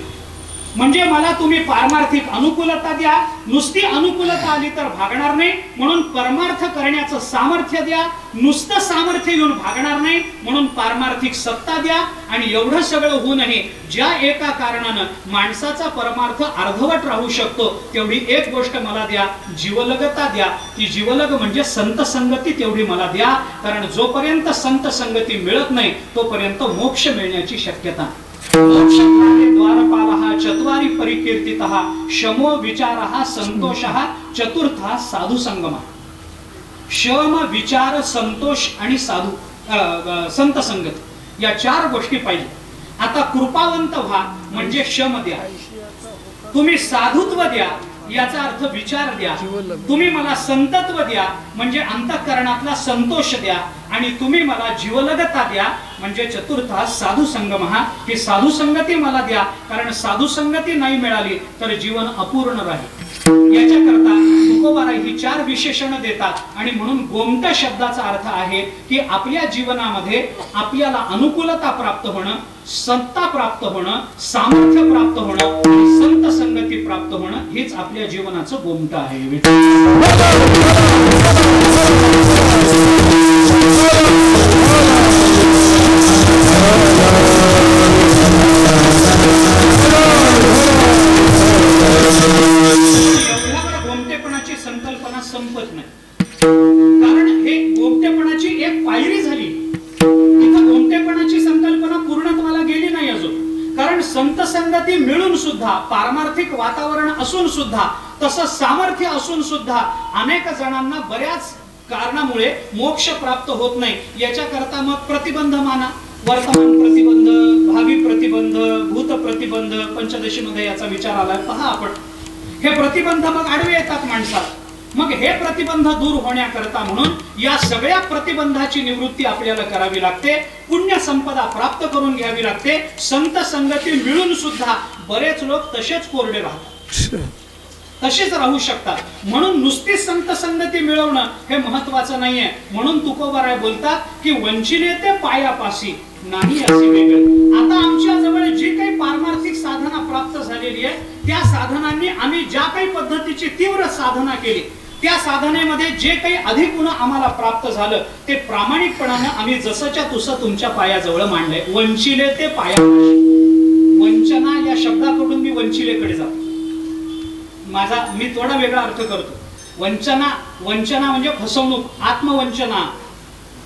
म्हणजे मला तुम्ही पारमार्थिक अनुकूलता द्या. नुसती अनुकूलता आली तर भागणार नाही, म्हणून परमार्थ करण्याचं सामर्थ्य द्या. नुसतं सामर्थ्य घेऊन भागणार नाही, म्हणून पारमार्थिक सत्ता द्या. आणि एवढं सगळं होऊनही ज्या एका कारणानं माणसाचा परमार्थ अर्धवट राहू शकतो तेवढी एक गोष्ट मला द्या, जीवलगता द्या. ती जीवलग म्हणजे संत संगती तेवढी मला द्या. कारण जोपर्यंत संत संगती मिळत नाही तोपर्यंत मोक्ष मिळण्याची शक्यता. द्वारपालः चत्वारि परिकीर्तितः शमो विचारः संतोषः चतुर्थः साधू संगम. शम, विचार, संतोष आणि साधू संत संगत या चार गोष्टी पाहिजे. आता कृपावंत व्हा म्हणजे शम द्या, तुम्ही साधुत्व द्या याचा अर्थ विचार द्या, तुम्ही मला संतत्व द्या म्हणजे अंतःकरणातला संतोष द्या, आणि तुम्ही मला जीवलगता द्या म्हणजे चतुर्थ साधू संगम. ही साधू संगती मला द्या, कारण साधू संगती नाही मिळाली तर जीवन अपूर्ण राहील. याच्याकरता तुकोबाराय ही चार विशेषण देतात. आणि म्हणून गोमट शब्दाचा अर्थ आहे की आपल्या जीवनामध्ये आपल्याला अनुकूलता प्राप्त होणं, सत्ता प्राप्त होणं, सामर्थ्य प्राप्त होणं आणि संत संगती प्राप्त होणं हेच आपल्या जीवनाचं गोमट आहे. गोमटेपणाची संकल्पना संपत नाही, कारण हे गोमटेपणाची एक पायरी झाली. इथं गोमटेपणाची संकल्पना पूर्णत्वाला गेली नाही अजून. कारण संत संगती मिळून सुद्धा, पारमार्थिक वातावरण असून सुद्धा, तसं सामर्थ्य असून सुद्धा अनेक जणांना बऱ्याच कारणामुळे मोक्ष प्राप्त होत नाही. याच्याकरता मग प्रतिबंध माना. वर्तमान प्रतिबंध, भावी प्रतिबंध, भूत प्रतिबंध, पंचदशीमध्ये याचा विचार आलाय. पहा आपण, हे प्रतिबंध मग आडवे येतात माणसात. मग हे प्रतिबंध दूर होण्याकरता म्हणून या सगळ्या प्रतिबंधाची निवृत्ती आपल्याला करावी लागते. पुण्य संपदा प्राप्त करून घ्यावी लागते. संत संगती मिळून सुद्धा बरेच लोक तसेच कोरडे राहतात, तसेच राहू शकतात. म्हणून नुसती संत संगती मिळवणं हे महत्वाचं नाहीये. म्हणून तुकोबाराय बोलतात की वंचिले ते पायापासी नाही असे वेगळे. आता आमच्या जवळ जी काही पारमार्थिक साधना प्राप्त झालेली आहे त्या साधनांनी आम्ही ज्या काही पद्धतीची तीव्र साधना केली त्या साधनेमध्ये जे काही अधिक गुण आम्हाला प्राप्त झालं ते प्रामाणिकपणाने आम्ही जसंच्या तसं तुमच्या पायाजवळ मांडलंय. वंचिले ते पायापाशी. वंचना या शब्दाकडून मी वंचिलेकडे जातो. मी थोडा वेगळा अर्थ करतो. वंचना, वंचना म्हणजे फसवणूक, आत्मवंचना,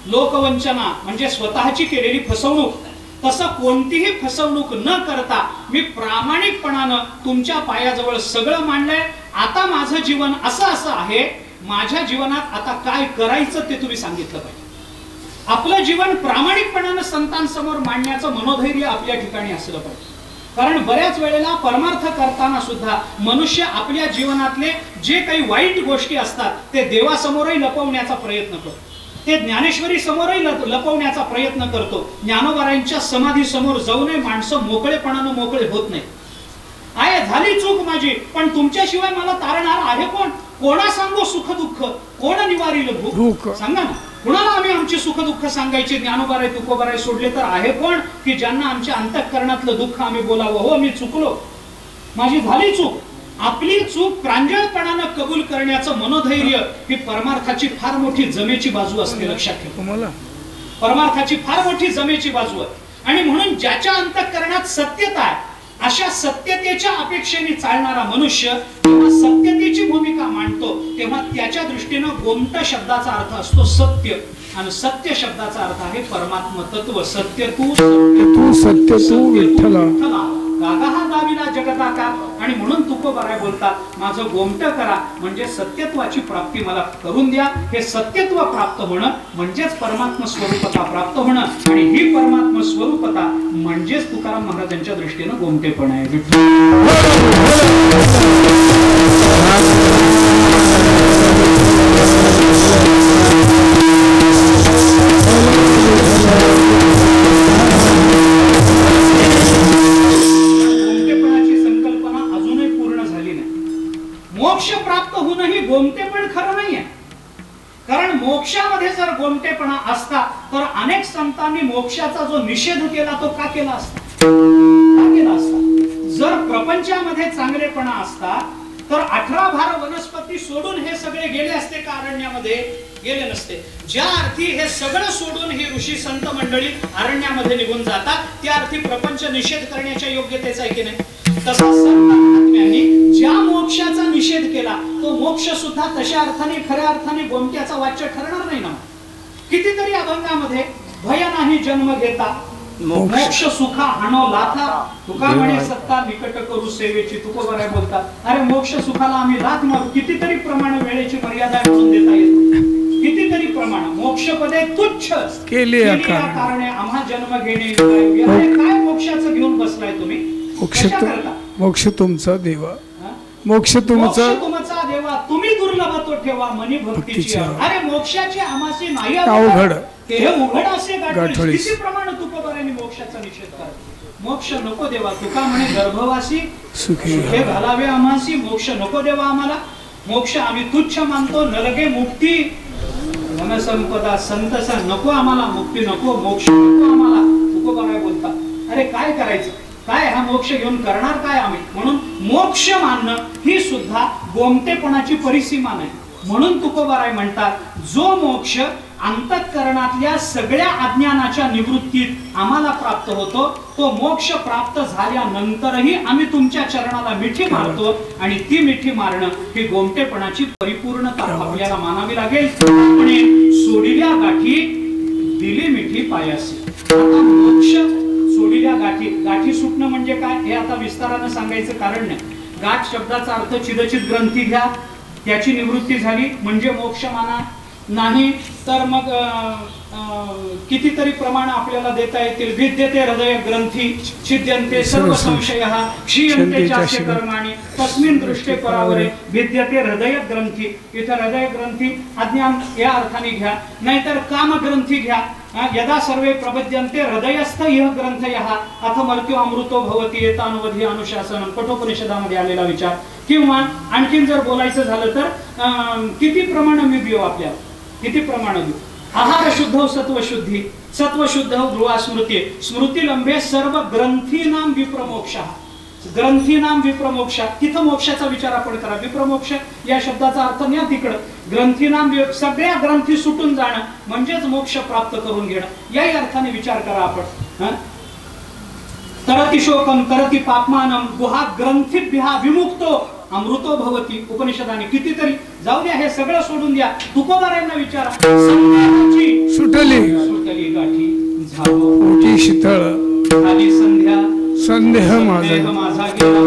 लोकवंचना म्हणजे स्वतःची केलेली फसवणूक. तसं कोणतीही फसवणूक न करता मी प्रामाणिकपणानं तुमच्या पायाजवळ सगळं मांडलंय. आता माझं जीवन असं असं आहे, माझ्या जीवनात आता काय करायचं ते तुम्ही सांगितलं पाहिजे. आपलं जीवन प्रामाणिकपणानं संतांसमोर मांडण्याचं मनोधैर्य आपल्या ठिकाणी असलं पाहिजे. कारण बऱ्याच वेळेला परमार्थ करताना सुद्धा मनुष्य आपल्या जीवनातले जे काही वाईट गोष्टी असतात ते देवासमोरही लपवण्याचा प्रयत्न करतो, ते ज्ञानेश्वरी समोरही लपवण्याचा प्रयत्न करतो. ज्ञानोबारांच्या समाधी समोर जाऊनही माणसं मोकळेपणानं मोकळे होत नाही. आहे झाली चूक माझी, पण तुमच्याशिवाय मला तारणार आहे कोण? कोणा सांगू सुख दुःख, कोण निवारील भूक? सांगा ना, कुणाला आम्ही आमची सुख दुःख सांगायची? ज्ञानोबाराय तुकोबाराय सोडले तर आहे कोण की ज्यांना आमच्या अंतःकरणातलं दुःख आम्ही बोलावं? हो, मी चुकलो, माझी झाली चूक. आपली चूक प्रांजळपणानं कबूल करण्याचं मनोधैर्य ही परमार्थाची फार मोठी जमेची बाजू असते. लक्षात ठेवा, परमार्थाची फार मोठी जमेची बाजू आहे. आणि म्हणून ज्याच्या अंतःकरणात सत्यता आहे अशा सत्यतेच्या अपेक्षेने चालणारा मनुष्य जेव्हा सत्यतेची भूमिका मांडतो तेव्हा त्याच्या दृष्टीनं गोमट शब्दाचा अर्थ असतो सत्य, आणि सत्य शब्दाचा अर्थ आहे परमात्म तत्व. सत्य तू सत्य तू विठ्ठला गागा हा गाविला जगताकार. आणि म्हणून तुकोबाराय बोलतात, माझं गोमट करा म्हणजे सत्यत्वाची प्राप्ती मला करून द्या. हे सत्यत्व प्राप्त होणं म्हणजेच परमात्म स्वरूपता प्राप्त होणं, आणि ही परमात्म स्वरूपता म्हणजेच तुकाराम महाराजांच्या दृष्टीनं गोमटेपण आहे. मोक्ष प्राप्त होणंही गोमटेपण खरं नाहीये. कारण मोक्षामध्ये जर गोमटेपणा असता तर अनेक संतांनी मोक्षाचा जो निषेध केला तो का केला असता? का केला असता? जर प्रपंचामध्ये चांगलेपणा असता तर 18 भार वनस्पती सोडून हे सगळे गेले असते का अरण्यामध्ये? गेले नसते. ज्या अर्थी हे सगळं सोडून ही ऋषी संत मंडळी अरण्यामध्ये निघून जातात त्या अर्थी प्रपंच निषेध करण्याच्या योग्यतेचा आहे की नाही? तसा संत महात्म्यांनी ज्या मोक्षाचा निषेध केला तो मोक्ष सुद्धा तशा अर्थाने खऱ्या अर्थाने गोमट्याचा वाच्य ठरणार नाही ना. कितीतरी अभंगामध्ये भय नाही जन्म घेता मोक्ष सुखा हाणो लाथा, तुका म्हणे सत्ता निकट करू सेवेची. तुकोबाराय बोलतात, अरे मोक्ष सुखाला आम्ही लाथ मारू. कितीतरी प्रमाण वेळेची मर्यादा म्हणून देता येते, कितीतरी प्रमाण. मोक्ष पदे तुच्छ केली कारणे आम्हा जन्म घेणे. काय मोक्षाचं घेऊन बसलाय तुम्ही? मोक्ष तुमचा देवा, मोक्ष तुमचा देवा, तुम्ही दुर्लभ तो ठेवा मनी भक्तीची. अरे मोक्षाची आमासी नाही अवघड, हे उघड असे गाठोळी. किती प्रमाण तुकोबारायांनी मोक्षाचा निषेध करा. मोक्ष नको देवा, तुका म्हणे गर्भवासी सुखे घालावे आम्हासी. मोक्ष नको देवा आम्हाला, मोक्ष आम्ही तुच्छ मानतो. नरगे मुक्ती धनसंपदा संतसा नको आम्हाला, मुक्ती नको, मोक्ष नको आम्हाला. तुकोबाराय बोलतात, अरे काय करायचं, काय हा मोक्ष घेऊन करणार काय आम्ही? म्हणून मोक्ष मानणं ही सुद्धा गोमटेपणाची परिसीमा नाही. म्हणून तुकोबाराय म्हणतात, जो मोक्ष अंतःकरणातल्या सगळ्या अज्ञानाच्या निवृत्तीत आम्हाला प्राप्त होतो तो मोक्ष प्राप्त झाल्यानंतरही आम्ही तुमच्या चरणाला मिठी मारतो, आणि ती मिठी मारणं ही गोमटेपणाची परिपूर्णता आपल्याला मानावी लागेल. सोडिल्या गाठी दिली मिठी पायासी. आता मोक्ष सोडिल्या गाठी, गाठी सुटणं म्हणजे काय हे आता विस्तारानं सांगायचं कारण नाही. गाठ शब्दाचा अर्थ चिदचित ग्रंथी घ्या, त्याची निवृत्ती झाली म्हणजे मोक्ष माना. नाही तर मग कितीतरी प्रमाण आपल्याला देता येतील. विद्यते हृदय ग्रंथी छिद्यन्ते सर्व संशयः क्षीयन्ते चास्य कर्माणि तस्मिन् दृष्टे परावरे. विद्यते हृदय ग्रंथी, इथं हृदय ग्रंथी अज्ञान या अर्थाने घ्या, नाहीतर काम ग्रंथी घ्या. यदा सर्वे प्रबध्यन्ते हृदयस्थ इह ग्रंथयः अथ मृत्यू अमृतो भवति एतानुवधी अनुशासनम. कठोपनिषदामध्ये आलेला विचार. किंवा आणखीन जर बोलायचं झालं तर किती प्रमाण मी देऊ आपल्याला, किती प्रमाण देऊ. आहार शुद्ध सत्व शुद्धी, सत्व शुद्ध ध्रुवा स्मृती, स्मृती लंबे सर्व ग्रंथीनाम विप्रमोक्षा. ग्रंथीनाम विप्रमोक्षा, तिथं मोक्षाचा विचार आपण करा. विप्रमोक्ष या शब्दाचा अर्थ न्या तिकडं. ग्रंथीनाम सगळ्या ग्रंथी सुटून जाणं म्हणजेच मोक्ष प्राप्त करून घेणं, याही अर्थाने विचार करा आपण. तरती शोकम तरती पापमानम गुहा ग्रंथीभ्यः विमुक्तो अमृतो भवती उपनिषदाने कितीतरी. जाऊ द्या, हे सगळं सोडून द्या. तुकोबारायांना विचारा, संध्याची सुटली सुटली गाठी झालो ओटी शीतळ झाली संध्या संदेह संदेह माझा माझा गेला.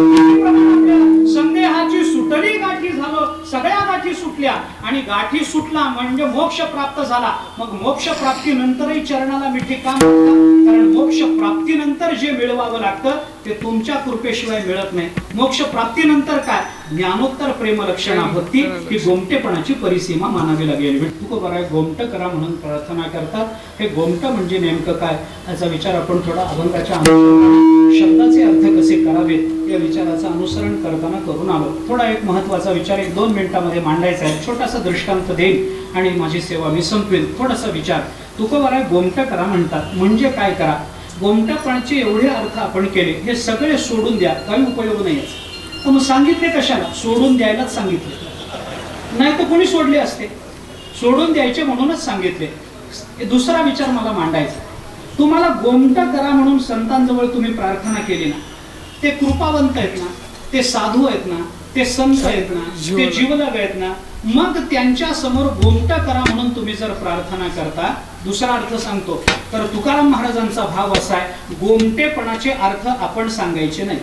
संदेहाची सुटली गाठी झालो, सगळ्या गाठी सुटल्या आणि गाठी सुटला म्हणजे मोक्ष प्राप्त झाला. मग मोक्ष प्राप्तीनंतरही चरणाला मिठी का म्हणतात? कारण मोक्ष प्राप्तीनंतर जे मिळवावं लागतं ते तुमच्या कृपेशिवाय मिळत नाही. मोक्ष प्राप्तीनंतर काय? ज्ञानोत्तर प्रेम लक्षणा भक्ती ही गोमटेपणाची परिसीमा मानावी लागेल. तुकोबाराय गोमट करा म्हणून प्रार्थना करतात. हे गोमट म्हणजे नेमकं काय याचा विचार आपण थोडा अभंगाच्या शब्दाचे अर्थ कसे करावेत या विचाराचं अनुसरण करताना करून आलो. थोडा एक महत्वाचा विचार 1-2 मिनिटांमध्ये मांडायचा आहे. छोटासा दृष्टांत देईन आणि माझी सेवा मी संपवेन. थोडासा विचार. तुकोबाराय गोमट करा म्हणतात म्हणजे काय करा? गोमटपणाचे एवढे अर्थ आपण केले, हे सगळे सोडून द्या, काही उपयोग नाही. मग सांगितले कशाला? सोडून द्यायलाच सांगितले, नाही तर कोणी सोडले असते. सोडून द्यायचे म्हणूनच सांगितले. दुसरा विचार मला मांडायचा. तुम्हाला गोमट करा म्हणून संतांजवळ तुम्ही प्रार्थना केली ना, ते कृपावंत आहेत ना, ते साधू आहेत ना, ते संत आहेत ना, ते जीवलग आहेत ना, मग त्यांच्या समोर गोमट करा म्हणून तुम्ही जर प्रार्थना करता, दुसरा अर्थ सांगतो तर तुकाराम महाराजांचा भाव असा आहे, गोमटेपणाचे अर्थ आपण सांगायचे नाही.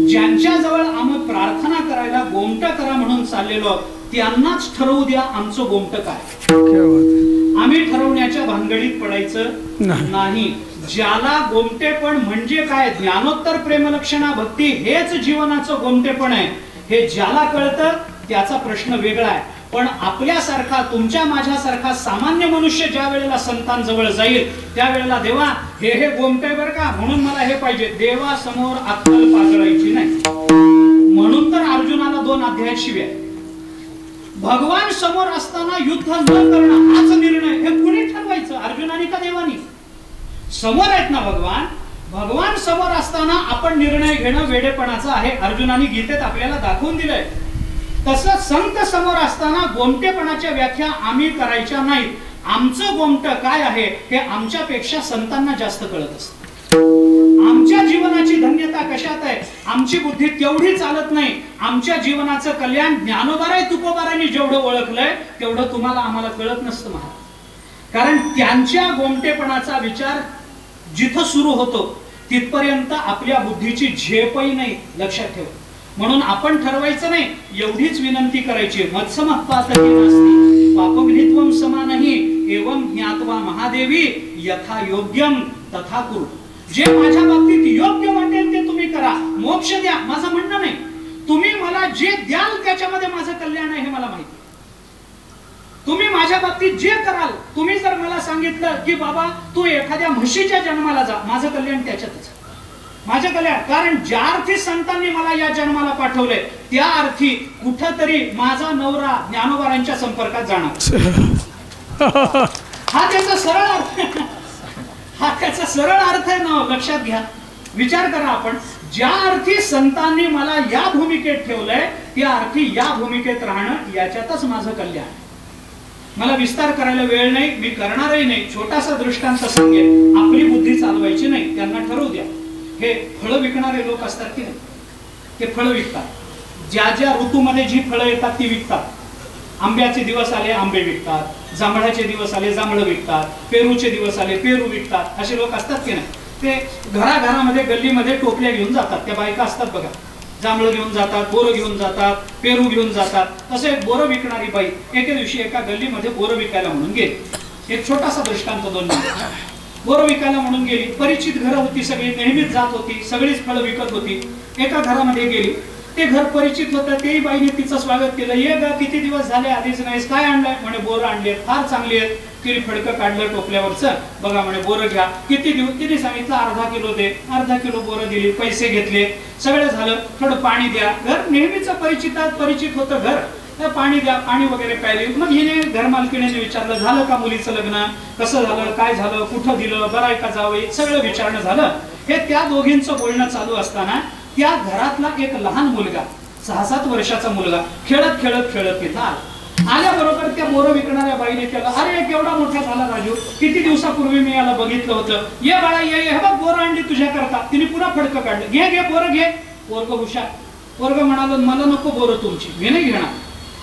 ज्यांच्या जवळ आम्ही प्रार्थना करायला गोमट करा म्हणून चाललेलो त्यांनाच ठरवू द्या आमचं गोमट काय. आम्ही ठरवण्याच्या भानगडीत पडायचं नाही. ज्याला गोमटेपण म्हणजे काय, ज्ञानोत्तर प्रेमलक्षणा भक्ती हेच जीवनाचं गोमटेपण आहे, हे ज्याला कळतं त्याचा प्रश्न वेगळा आहे. पण आपल्यासारखा, तुमच्या माझ्यासारखा सामान्य मनुष्य ज्या वेळेला संतांजवळ जाईल त्यावेळेला देवा हे गोमटे बर का म्हणून मला हे पाहिजे, देवा समोर अक्कल पाजळायची नाही. म्हणून तर अर्जुनाला 2 अध्याय शिव्या. भगवान समोर असताना युद्ध न करणं हाच निर्णय हे कुणी ठरवायचं, अर्जुनाने का देवानी? समोर आहेत ना भगवान, भगवान समोर असताना आपण निर्णय घेणं वेडेपणाचं आहे. अर्जुनाने गीतेत आपल्याला दाखवून दिलंय. तसं संत समोर असताना गोमटेपणाच्या व्याख्या आम्ही करायच्या नाहीत. आमचं गोमट काय आहे हे आमच्यापेक्षा संतांना जास्त कळत असतं. आमच्या जीवनाची धन्यता कशात आहे, आमची बुद्धी तेवढी चालत नाही. आमच्या जीवनाचं कल्याण ज्ञानोबाराय तुकोबारायांनी जेवढं ओळखलंय तेवढं तुम्हाला आम्हाला कळत नसतं महाराज. कारण त्यांच्या गोमटेपणाचा विचार जिथं सुरू होतो तिथपर्यंत आपल्या बुद्धीची झेपही नाही, लक्षात ठेवा. म्हणून आपण ठरवायचं नाही, एवढीच विनंती करायची. मत्समः पातकी नास्ति पापग्नित्वम समानहि एवं ज्ञात्वा महादेवी यथा योग्यम तथा कुरु. जे माझ्या बाबतीत योग्य वाटेल ते तुम्ही करा, मोक्ष द्या माझं म्हणणं नाही. तुम्ही मला जे द्याल त्याच्यामध्ये माझं कल्याण आहे हे मला माहिती. तुम्ही माझ्या बाबतीत जे कराल, तुम्ही जर मला सांगितलं की बाबा तू एखाद्या म्हशीच्या जन्माला जा, माझं कल्याण त्याच्यातच, माझं कल्याण. कारण ज्या अर्थी संतांनी मला या जन्माला पाठवले त्या अर्थी कुठंतरी माझा नवरा ज्ञानोबारांच्या संपर्कात जाणार. हा त्याचा सरळ अर्थ, हा त्याचा सरळ अर्थ आहे ना, लक्षात घ्या. विचार करा आपण, ज्या अर्थी संतांनी मला या भूमिकेत ठेवलंय त्या अर्थी या भूमिकेत राहणं याच्यातच माझं कल्याण. मला विस्तार करायला वेळ नाही, मी करणारही नाही. छोटासा दृष्टांत सांगेल. आपली बुद्धी चालवायची नाही, त्यांना ठरवू द्या. हे फळं विकणारे लोक असतात की नाही, ते फळं विकतात. ज्या ज्या ऋतूमध्ये जी फळं येतात ती विकतात. आंब्याचे दिवस आले आंबे विकतात, जांभळाचे दिवस आले जांभळं विकतात, पेरूचे दिवस आले पेरू विकतात. असे लोक असतात की नाही. ते घराघरामध्ये गल्लीमध्ये टोपल्या घेऊन जातात. त्या बायका असतात बघा, जांभळं घेऊन जातात, बोरं घेऊन जातात, पेरू घेऊन जातात. तसे बोरं विकणारी बाई एके दिवशी एका गल्लीमध्ये बोरं विकायला म्हणून गेली. एक छोटासा दृष्टांत 2 मिनिट. बोरं विकायला म्हणून गेली, परिचित घरं होती, सगळी नेहमीच जात होती, सगळीच फळं विकत होती. एका घरामध्ये गेली, ते घर परिचित होतं, तेही बाईने तिचं स्वागत केलं. ये ग किती दिवस झाले आधीच नाहीस, काय आणलंय? म्हणे बोरं आणली, फार चांगली आहेत. तिने फडकं काढलं टोपल्यावरचं, बघा म्हणे बोरं घ्या. किती दिवस? तिने सांगितलं 1/2 किलो दे. 1/2 किलो बोरं दिली, पैसे घेतले, सगळं झालं. थोडं पाणी द्या. घर नेहमीच परिचित होतं घर. पाणी द्या, पाणी वगैरे प्यायले. मग हिने घरमालकीने विचारलं, झालं का मुलीचं लग्न, कसं झालं, काय झालं, कुठं दिलं, बरं आहे का जावई, सगळं विचारणं झालं. हे त्या दोघींचं बोलणं चालू असताना त्या घरातला एक लहान मुलगा, 6-7 वर्षाचा मुलगा खेळत तिथं आल्याबरोबर त्या बोरं विकणाऱ्या बाईने त्याला, अरे केवढा मोठा झाला राजू, किती दिवसापूर्वी मी याला बघितलं होतं, ये बाळा ये, हे बघ बोरं आणली तुझ्या करता. तिने पुन्हा फडकं काढलं, घे बोरं घे. पोरगं हुशार, पोरगा म्हणाला मला नको बोरं तुमची, मी नाही घेणार.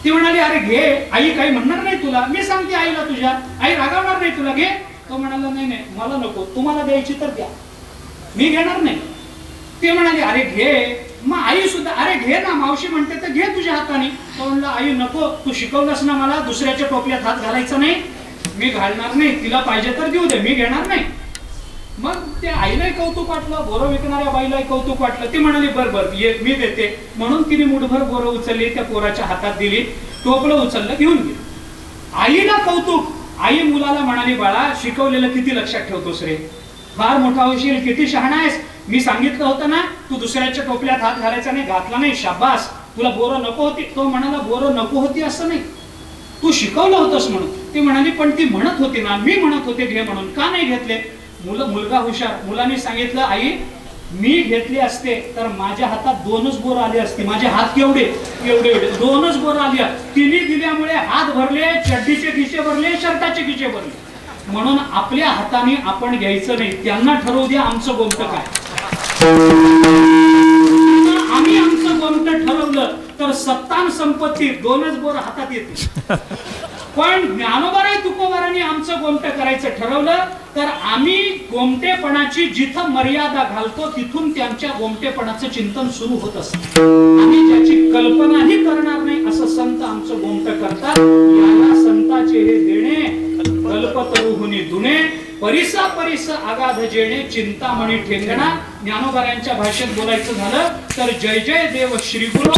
ती म्हणाली अरे घे, आई काही म्हणणार नाही तुला, मी सांगते आईला तुझ्या, आई रागावणार नाही तुला, घे. तो म्हणाला नाही नाही मला नको, तुम्हाला द्यायची तर द्या, मी घेणार नाही. ती म्हणाली अरे घे. मग आई सुद्धा अरे घे ना, मावशी म्हणते तर घे तुझ्या हाताने. तो म्हणला आई नको, तू शिकवलंस ना मला दुसऱ्याच्या टोपल्यात हात घालायचा नाही, मी घालणार नाही, तिला पाहिजे तर देऊ दे, मी घेणार नाही. मग त्या आईलाही कौतुक वाटलं, बोरं विकणाऱ्या बाईलाही कौतुक वाटलं. ती म्हणाली बर बर ये मी देते. म्हणून तिने मुठभर बोरं उचलली, त्या पोराच्या हातात दिली, टोपलं उचललं, घेऊन गेली. आईला कौतुक. आई मुलाला म्हणाली बाळा शिकवलेलं किती लक्षात ठेवतोस रे, फार मोठा होशील, किती शहाणा आहेस, मी सांगितलं होतं ना तू दुसऱ्याच्या टोपल्यात हात घालायचा नाही, घातला नाही, शाबास, तुला बोरं नको होती. तो म्हणाला बोरं नको होती असं नाही, तू शिकवलं होतंस म्हणून. ती म्हणाली पण ती म्हणत होती ना, मी म्हणत होते घे म्हणून, का नाही घेतले. मुलगा हुशार, मुलाने सांगितलं आई मी घेतले असते तर माझ्या हातात 2च बोरं आले असते, माझे हात केवढे एवढे एवढे 2च बोरं आली. तिने दिल्यामुळे हात भरले, चड्डीचे खिसे भरले, शर्टाचे खिसे भरले. म्हणून आपल्या हाताने आपण घ्यायचं नाही, त्यांना ठरवू द्या आमचं गोमतं काय. आम्ही आमचं गोमतं ठरवलं तर सत्तान संपत्ती 2च बोरं हातात येते. पण ज्ञानोबाराय तुकोबारांनी आमचं गोमटं करायचं ठरवलं तर आम्ही गोमटेपणाची जिथं मर्यादा घालतो तिथून त्यांच्या गोमटेपणाचं चिंतन सुरू होत असतं. आम्ही ज्याची कल्पनाही करणार नाही असं संत आमचं गोमटं करतात. याला संताचे हे देणे कल्पतरुहुनी दुने, परिसा परिस आगाध जेणे, चिंतामणी ठेंगणा. ज्ञानोबारांच्या भाषेत बोलायचं झालं तर जय जय देव श्री गुरु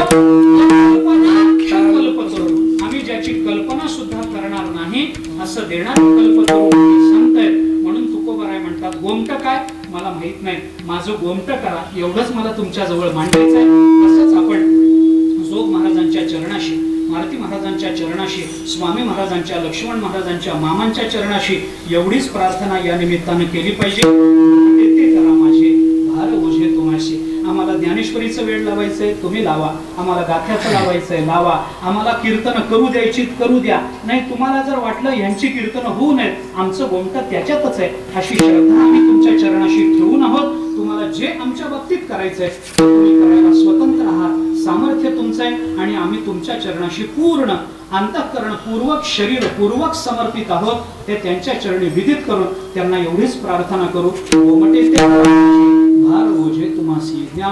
कल्पतरू. आम्ही ज्याची कल्पना सुद्धा करणार नाही असं देणार कल्पतरू संत आहेत. म्हणून तुकोबाराय म्हणतात गोमटं काय मला माहित नाही, माझं गोमटं करा एवढंच मला तुमच्या जवळ मांडायचं आहे. असंच आपण जोग महाराजांच्या चरणाशी, मारुती महाराजांच्या चरणाशी, स्वामी महाराजांच्या, लक्ष्मण महाराजांच्या, मामांच्या चरणाशी एवढीच प्रार्थना या निमित्तानं केली पाहिजे. ते करा माझे भार ओझे तुम्हाशी. आम्हाला ज्ञानेश्वरीचं वेळ लावायचंय तुम्ही लावा, आम्हाला गाथ्याचं लावायचंय लावा, आम्हाला कीर्तन करू द्यायची करू द्या, नाही तुम्हाला जर वाटलं यांची कीर्तन होऊ नयेत आमचं गोमटं त्याच्यातच आहे अशी श्रद्धा आम्ही तुमच्या चरणाशी ठेवून आहोत. तुम्हाला जे आमच्या बाबतीत करायचंय तुम्ही करायला स्वतंत्र आहात, सामर्थ्य तुमचं आहे आणि आम्ही तुमच्या चरणाशी पूर्ण अंतःकरण पूर्वक शरीर पूर्वक समर्पित आहोत. ते त्यांच्या चरणी विदित करून त्यांना एवढीच प्रार्थना करू. गोमटे भार ओझे तुम्हासी ज्ञान